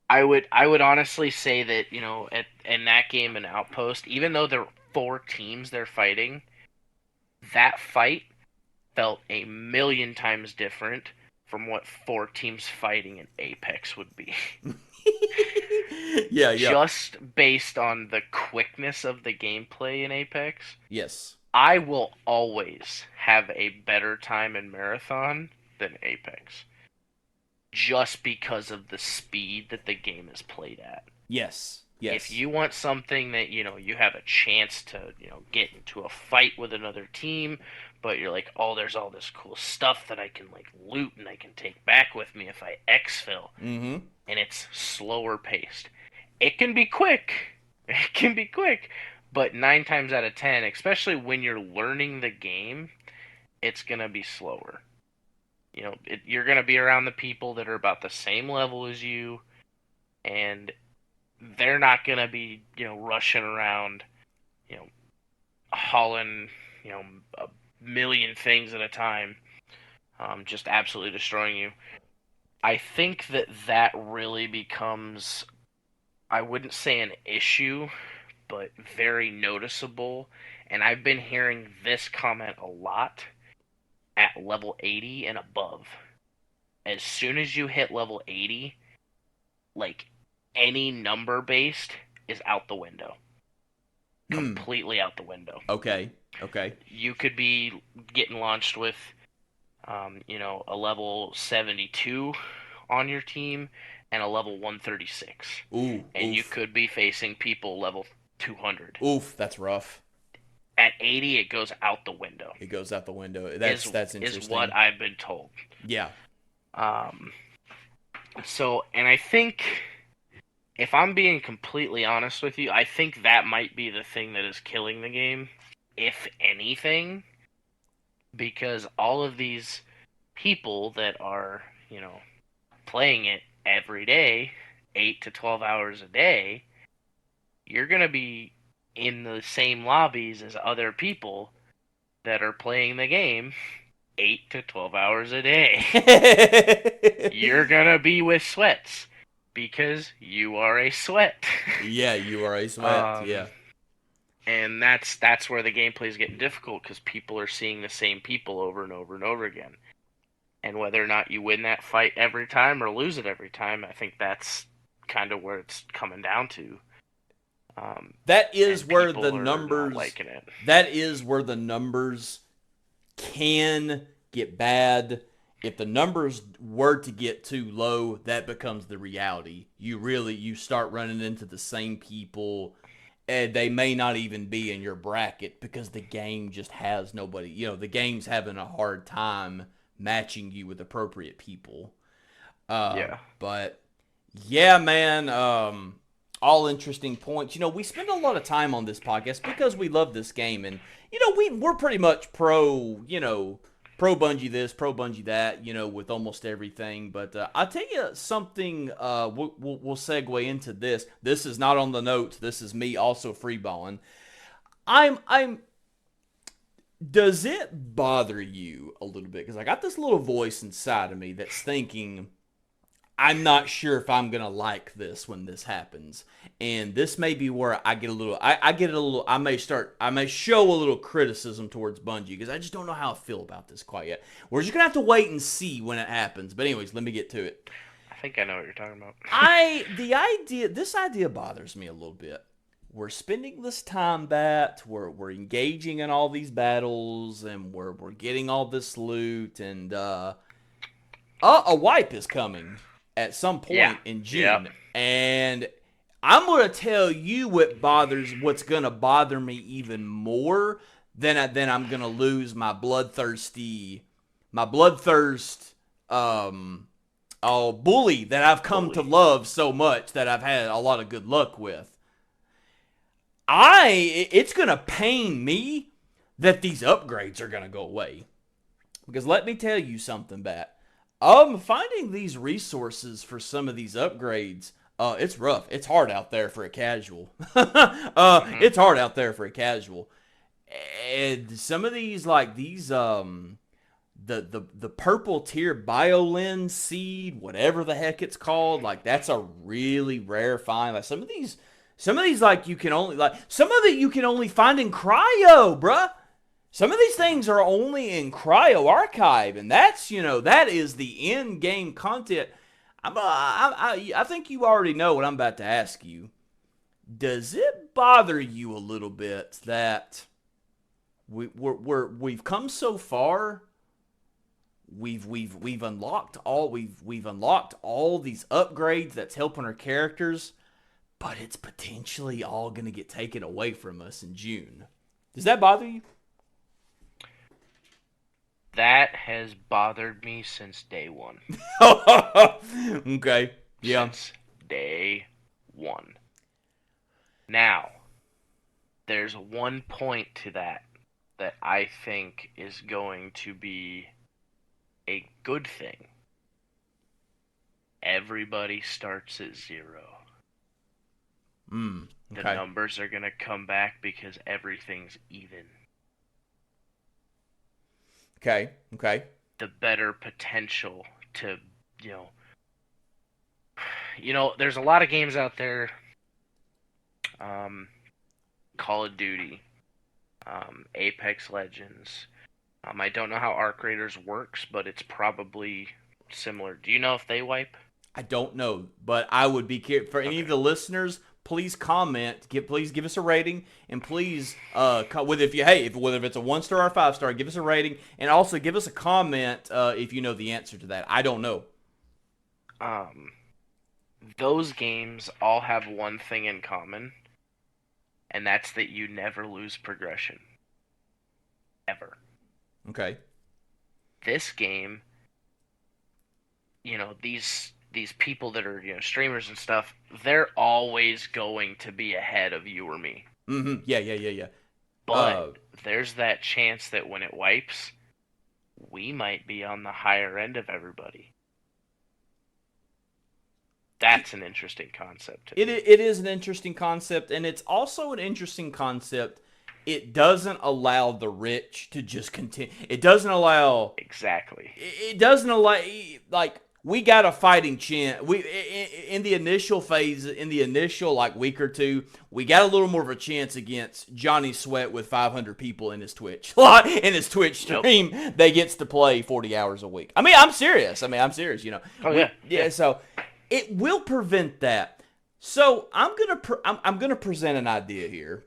I would honestly say that, you know, in that game and Outpost, even though there are four teams they're fighting, that fight felt a million times different from what four teams fighting in Apex would be. Yeah. Just based on the quickness of the gameplay in Apex, Yes. I will always have a better time in Marathon than Apex. Just because of the speed that the game is played at. Yes. If you want something that, you know, you have a chance to, you know, get into a fight with another team, but you're like, oh, there's all this cool stuff that I can, like, loot and I can take back with me if I exfil. Mm-hmm. And it's slower paced. It can be quick. It can be quick. But 9 times out of 10, especially when you're learning the game, it's going to be slower. You know, you're going to be around the people that are about the same level as you, and they're not going to be, you know, rushing around, you know, hauling, you know, a million things at a time, just absolutely destroying you. I think that really becomes, I wouldn't say an issue, but very noticeable. And I've been hearing this comment a lot at level 80 and above. As soon as you hit level 80, like, any number based is out the window. Completely out the window. Okay. You could be getting launched with, you know, a level 72 on your team and a level 136. Ooh. And you could be facing people level 200. Oof, that's rough. At 80, it goes out the window. It goes out the window. That's interesting. Is what I've been told. Yeah. So, and I think, if I'm being completely honest with you, I think that might be the thing that is killing the game, if anything, because all of these people that are, you know, playing it every day, 8 to 12 hours a day, you're going to be in the same lobbies as other people that are playing the game 8 to 12 hours a day. You're going to be with sweats because you are a sweat. Yeah, you are a sweat. Yeah. And that's where the gameplay is getting difficult, because people are seeing the same people over and over and over again. And whether or not you win that fight every time or lose it every time, I think that's kind of where it's coming down to. That is where the numbers. Liking it. That is where the numbers can get bad. If the numbers were to get too low, that becomes the reality. You start running into the same people, and they may not even be in your bracket because the game just has nobody. You know, the game's having a hard time matching you with appropriate people. Yeah. But yeah, man. All interesting points. You know, we spend a lot of time on this podcast because we love this game, and you know, we're pretty much pro Bungie this, pro Bungie that, you know, with almost everything. But I'll tell you something. We'll segue into this. This is not on the notes. This is me also freeballing. Does it bother you a little bit? Because I got this little voice inside of me that's thinking, I'm not sure if I'm gonna like this when this happens, and this may be where I get a little, I get a little, I may show a little criticism towards Bungie because I just don't know how I feel about this quite yet. We're just gonna have to wait and see when it happens. But anyways, let me get to it. I think I know what you're talking about. This idea bothers me a little bit. We're spending this time that we're engaging in all these battles and we're getting all this loot and a wipe is coming at some point in June. Yep. And I'm gonna tell you what's gonna bother me even more than I'm gonna lose my bloodthirst bully that I've come to love so much that I've had a lot of good luck with. It's gonna pain me that these upgrades are gonna go away. Because let me tell you something, Bat. Finding these resources for some of these upgrades, it's rough. It's hard out there for a casual. It's hard out there for a casual. And some of these, like these, the purple tier biolin seed, whatever the heck it's called, like that's a really rare find. Like some of these, like you can only some of it you can only find in cryo, bruh. Some of these things are only in Cryo Archive, and that's, that is the in-game content. I think you already know what I'm about to ask you. Does it bother you a little bit that we've come so far? We've unlocked all we've unlocked all these upgrades that's helping our characters, but it's potentially all going to get taken away from us in June. Does that bother you? That has bothered me since day one. Okay. Yeah. Since day one. Now, there's one point to that I think is going to be a good thing. Everybody starts at 0. Okay. The numbers are going to come back because everything's even. Okay. The better potential to, there's a lot of games out there. Call of Duty, Apex Legends. I don't know how Arc Raiders works, but it's probably similar. Do you know if they wipe? I don't know, but I would be curious for any of the listeners. Please comment. Please give us a rating, and please, whether it's a 1-star or 5-star, give us a rating, and also give us a comment if you know the answer to that. I don't know. Those games all have one thing in common, and that's that you never lose progression, ever. Okay. This game, these people that are, streamers and stuff, they're always going to be ahead of you or me. Mm-hmm. Yeah. But there's that chance that when it wipes, we might be on the higher end of everybody. That's an interesting concept. It is an interesting concept, and it's also an interesting concept. It doesn't allow the rich to just continue. It doesn't allow... Exactly. It doesn't allow... Like... We got a fighting chance. In the initial phase, in the initial week or two, we got a little more of a chance against Johnny Sweat with 500 people in his Twitch. In his Twitch stream, that gets to play 40 hours a week. I'm serious. Oh yeah. Yeah. So it will prevent that. So I'm gonna present an idea here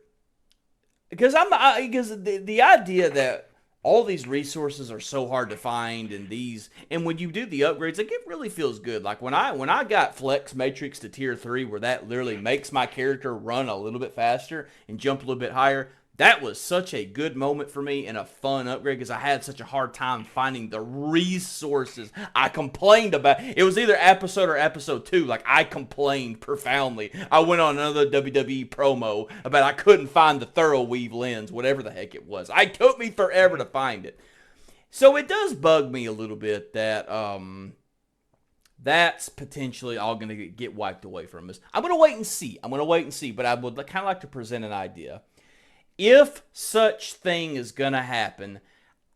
because the idea that all these resources are so hard to find, and when you do the upgrades, it really feels good. Like when I got Flex Matrix to tier 3, where that literally makes my character run a little bit faster and jump a little bit higher, that was such a good moment for me and a fun upgrade because I had such a hard time finding the resources. I complained about it was either episode or episode 2. Like I complained profoundly. I went on another WWE promo about I couldn't find the thorough weave lens, whatever the heck it was. It took me forever to find it. So it does bug me a little bit that that's potentially all going to get wiped away from us. I'm going to wait and see. But I would kind of like to present an idea. if such thing is going to happen,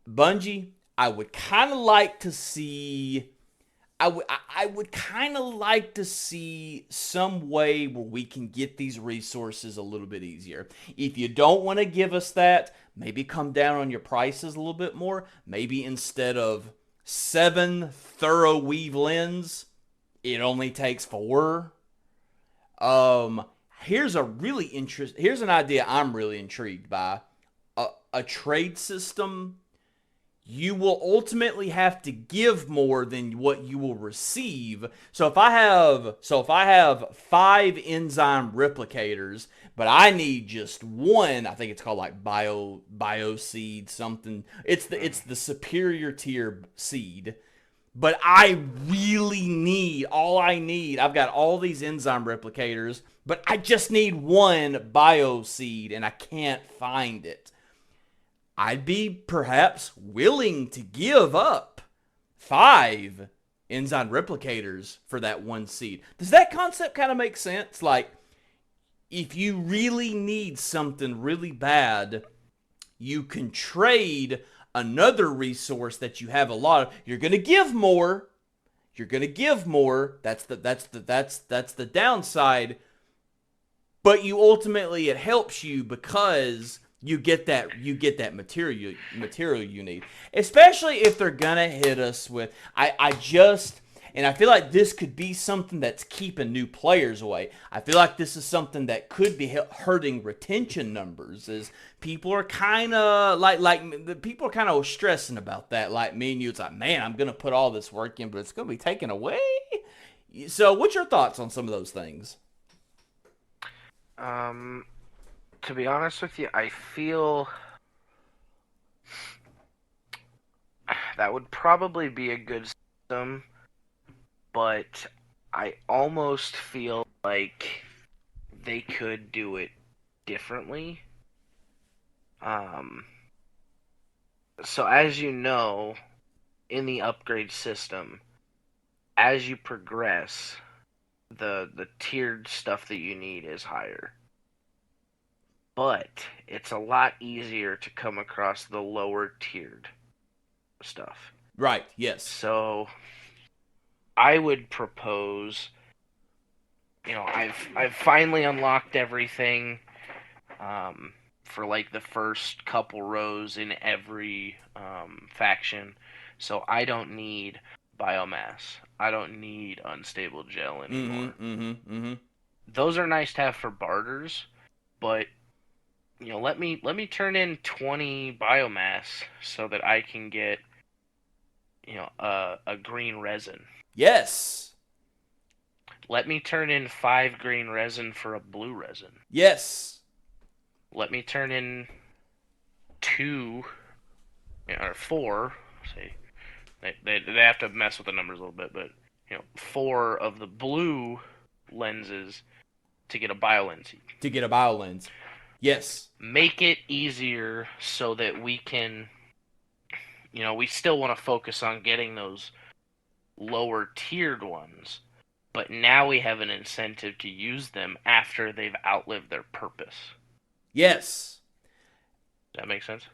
Bungie, I would kind of like to see I would kind of like to see some way where we can get these resources a little bit easier. If you don't want to give us that, maybe come down on your prices a little bit more. Maybe instead of 7 thorough weave lens, it only takes 4. Here's an idea I'm really intrigued by. A trade system. You will ultimately have to give more than what you will receive. So if I have 5 enzyme replicators, but I need just 1, I think it's called like bio seed something. It's the superior tier seed. But I really need I've got all these enzyme replicators, but I just need 1 bio seed and I can't find it. I'd be perhaps willing to give up 5 enzyme replicators for that 1 seed. Does that concept kind of make sense? Like, if you really need something really bad, you can trade another resource that you have a lot of. You're going to give more. That's the downside. But it helps you because you get that material you need, especially if they're gonna hit us with. I feel like this could be something that's keeping new players away. I feel like this is something that could be hurting retention numbers, as people are kind of people are kind of stressing about that. Like me and you, it's like, man, I'm gonna put all this work in, but it's gonna be taken away. So, what's your thoughts on some of those things? To be honest with you, I feel that would probably be a good system, but I almost feel like they could do it differently. So as you know, in the upgrade system, as you progress, the tiered stuff that you need is higher. But it's a lot easier to come across the lower tiered stuff. Right, yes. So I would propose, I've finally unlocked everything for like the first couple rows in every faction. So I don't need biomass. I don't need unstable gel anymore. Those are nice to have for barters, but let me turn in 20 biomass so that I can get, a green resin. Yes. Let me turn in 5 green resin for a blue resin. Yes. Let me turn in 2, or 4. See, they have to mess with the numbers a little bit, but 4 of the blue lenses to get a biolens. Yes. Make it easier so that we can, we still want to focus on getting those lower tiered ones, but now we have an incentive to use them after they've outlived their purpose. Yes. Does that make sense?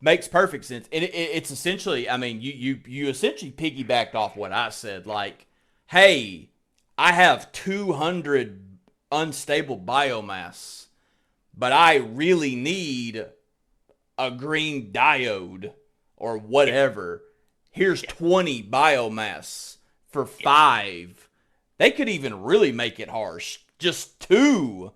Makes perfect sense. And it's essentially, I mean, you essentially piggybacked off what I said. Like, hey, I have 200 unstable biomass, but I really need a green diode or whatever. Here's 20 biomass for 5. They could even really make it harsh. Just 2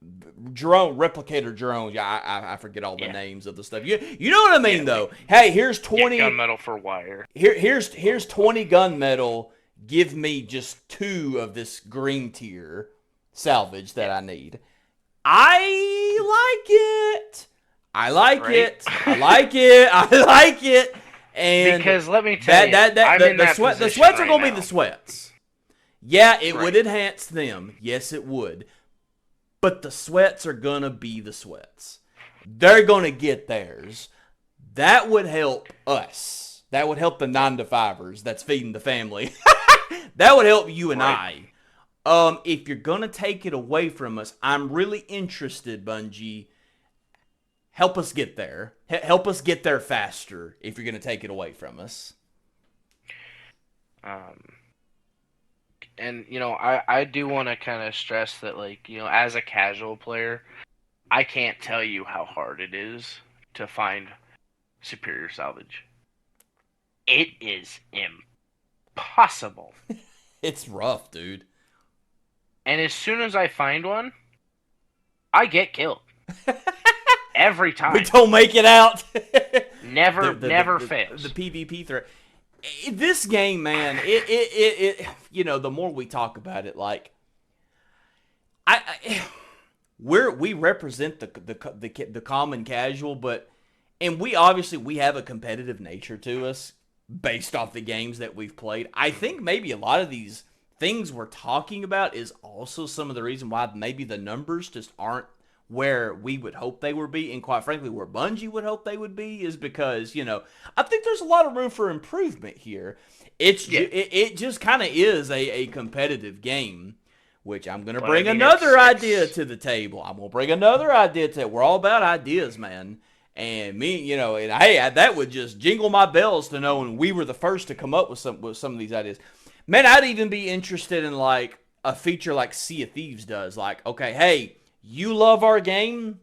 replicator drones. I forget all the names of the stuff. You know what I mean, though. Hey, here's 20 gunmetal for wire. Here's 20 gunmetal. Give me just 2 of this green tier salvage that I need. I like it. And because let me tell you, the sweats are going to be the sweats. Yeah, it would enhance them. Yes, it would. But the sweats are going to be the sweats. They're going to get theirs. That would help us. That would help the 9-to-5ers that's feeding the family. That would help you and I. If you're going to take it away from us, I'm really interested, Bungie. help us get there. Help us get there faster if you're going to take it away from us. And I do want to kind of stress that, like, as a casual player, I can't tell you how hard it is to find superior salvage. It is impossible. It's rough, dude. And as soon as I find one, I get killed. Every time. We don't make it out. Never fails. The PvP threat. This game, man, it the more we talk about it, like, we represent the common casual, and we have a competitive nature to us based off the games that we've played. I think maybe a lot of these things we're talking about is also some of the reason why maybe the numbers just aren't where we would hope they would be, and quite frankly, where Bungie would hope they would be, is because, I think there's a lot of room for improvement here. It just kind of is a competitive game, which I'm going to bring another idea to the table. I'm going to bring another idea to it. We're all about ideas, man. And me, and hey, that would just jingle my bells to knowing we were the first to come up with some of these ideas. Man, I'd even be interested in, like, a feature like Sea of Thieves does. Like, okay, hey, you love our game.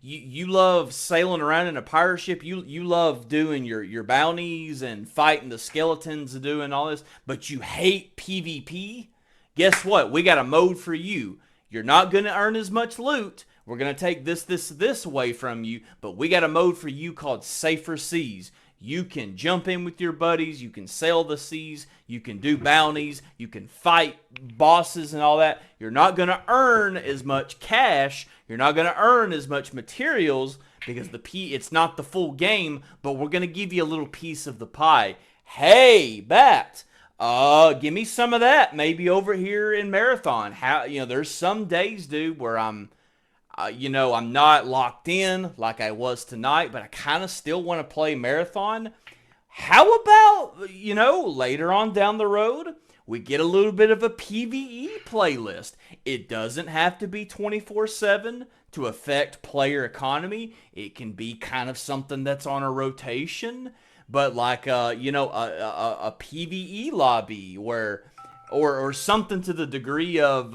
You love sailing around in a pirate ship. You love doing your bounties and fighting the skeletons and doing all this, but you hate PvP. Guess what? We got a mode for you. You're not going to earn as much loot. We're going to take this away from you, but we got a mode for you called Safer Seas. You can jump in with your buddies. You can sail the seas. You can do bounties. You can fight bosses and all that. You're not going to earn as much cash. You're not going to earn as much materials because it's not the full game, but we're going to give you a little piece of the pie. Hey, Bat, give me some of that. Maybe over here in Marathon. There's some days, dude, where I'm not locked in like I was tonight, but I kind of still want to play Marathon. How about, later on down the road, we get a little bit of a PvE playlist. It doesn't have to be 24/7 to affect player economy. It can be kind of something that's on a rotation, but like, a PvE lobby or something to the degree of,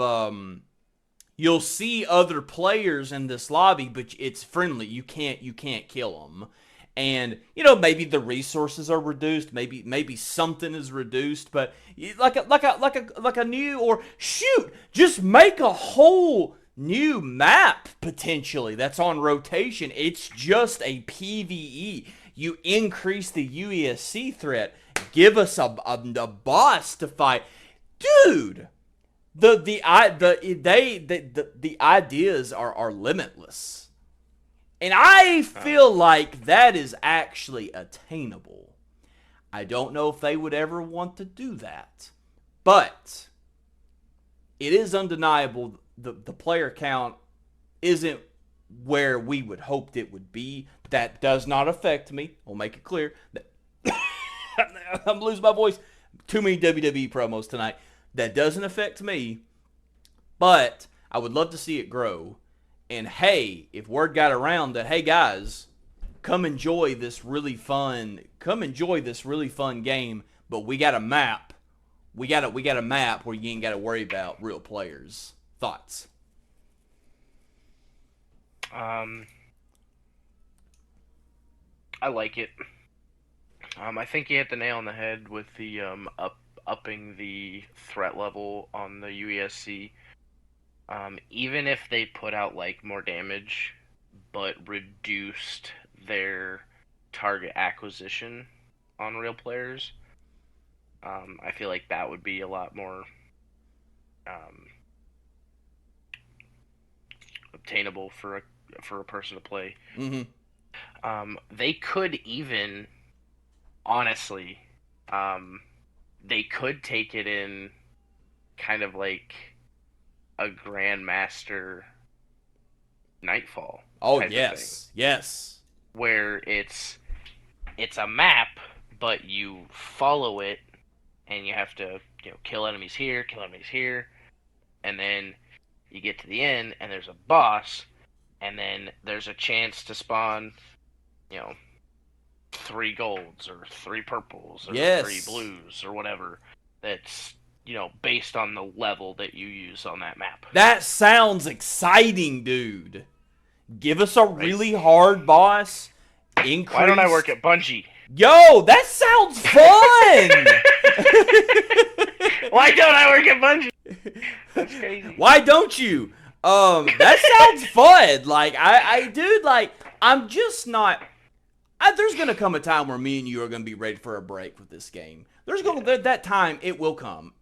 you'll see other players in this lobby, but it's friendly. You can't kill them. And, maybe the resources are reduced. Maybe something is reduced. But like a new, or shoot, just make a whole new map potentially that's on rotation. It's just a PvE. You increase the UESC threat. Give us a boss to fight, dude. The ideas are limitless. And I feel like that is actually attainable. I don't know if they would ever want to do that. But it is undeniable the player count isn't where we would hoped it would be. That does not affect me. I'll make it clear. I'm losing my voice. Too many WWE promos tonight. That doesn't affect me, but I would love to see it grow. And hey, if word got around that, hey guys, come enjoy this really fun game, but we got a map. We got a map where you ain't got to worry about real players. Thoughts? I like it. I think you hit the nail on the head with the upping the threat level on the UESC. Even if they put out like more damage, but reduced their target acquisition on real players, I feel like that would be a lot more obtainable for a person to play. Mm-hmm. They could even, honestly, they could take it in kind of like a Grandmaster Nightfall. Oh, yes. Yes. Where it's a map, but you follow it, and you have to kill enemies here, and then you get to the end, and there's a boss, and then there's a chance to spawn, 3 golds or 3 purples or 3 blues or whatever. That's based on the level that you use on that map. That sounds exciting, dude. Give us a really hard boss. Increase. Why don't I work at Bungie? Yo, that sounds fun! Why don't I work at Bungie? That's crazy. Why don't you? That sounds fun. Like, I'm just not... there's going to come a time where me and you are going to be ready for a break with this game. That time, it will come.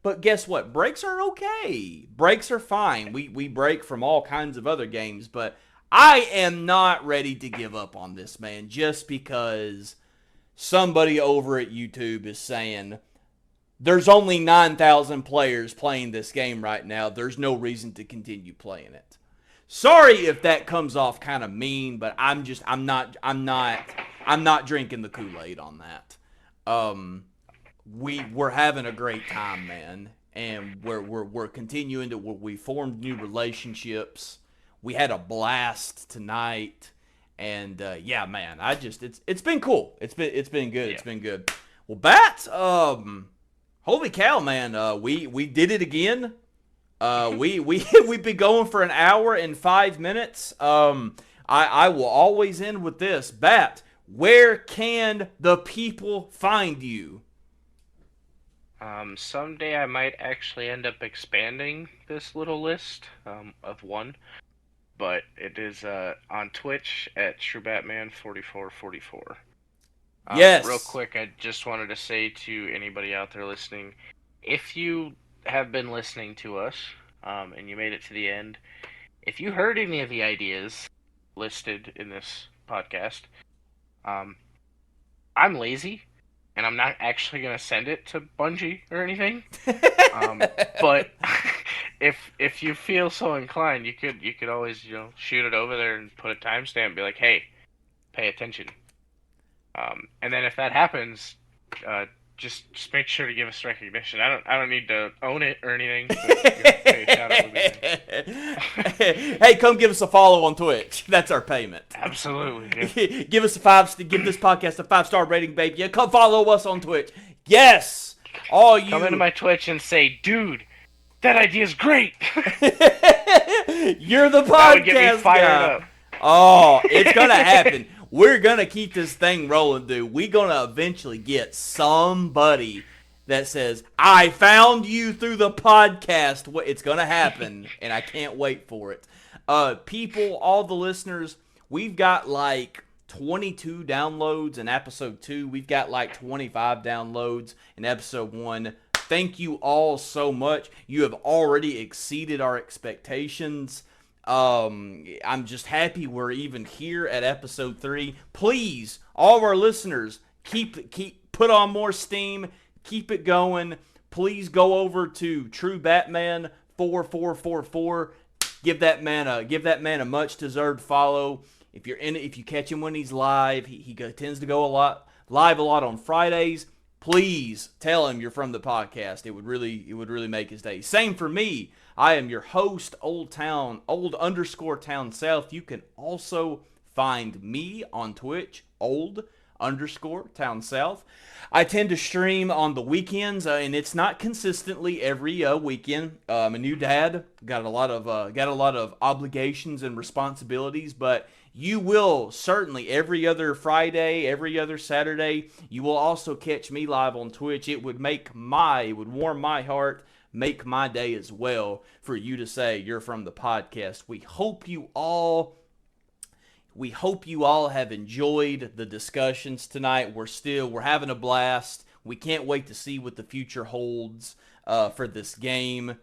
But guess what? Breaks are okay. Breaks are fine. We break from all kinds of other games, but I am not ready to give up on this, man, just because somebody over at YouTube is saying there's only 9,000 players playing this game right now. There's no reason to continue playing it. Sorry if that comes off kind of mean, but I'm not drinking the Kool-Aid on that. We're having a great time, man, and we're continuing to we formed new relationships. We had a blast tonight, and yeah, man, it's been cool. It's been good. Yeah. It's been good. Well, Bat, holy cow, man, we did it again. We've been going for an hour and 5 minutes. I will always end with this. Bat, where can the people find you? Someday I might actually end up expanding this little list of one, but it is on Twitch at TrueBatman4444. Yes. Real quick, I just wanted to say to anybody out there listening, if you have been listening to us and you made it to the end, if you heard any of the ideas listed in this podcast, I'm lazy. And I'm not actually going to send it to Bungie or anything. But if you feel so inclined, you could always shoot it over there and put a timestamp and be like, hey, pay attention. And then if that happens, just make sure to give us recognition. I don't need to own it or anything. But, pay a shout out. Hey, come give us a follow on Twitch. That's our payment. Absolutely. Yeah. Give this podcast a 5-star rating, baby. Yeah, come follow us on Twitch. Yes. All you come into my Twitch and say, dude, that idea is great. You're the podcast that would get me fired guy. Up. Oh, it's gonna happen. We're going to keep this thing rolling, dude. We're going to eventually get somebody that says, I found you through the podcast. It's going to happen, and I can't wait for it. People, all the listeners, we've got like 22 downloads in episode 2. We've got like 25 downloads in episode 1. Thank you all so much. You have already exceeded our expectations. I'm just happy we're even here at episode 3. Please, all of our listeners, put on more steam, keep it going. Please go over to True Batman 4444. Give that man a much deserved follow. If you catch him when he's live, he tends to go live a lot on Fridays. Please tell him you're from the podcast. It would really make his day. Same for me. I am your host, old_town south. You can also find me on Twitch, old_town south. I tend to stream on the weekends, and it's not consistently every weekend. I'm a new dad, got a lot of obligations and responsibilities, but you will certainly every other Friday, every other Saturday, you will also catch me live on Twitch. It would warm my heart, make my day as well for you to say you're from the podcast. We hope you all have enjoyed the discussions tonight. We're having a blast. We can't wait to see what the future holds for this game.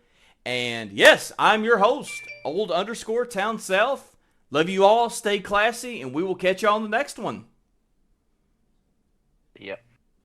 And yes, I'm your host, old_town south. Love you all. Stay classy, and we will catch you on the next one. Yep.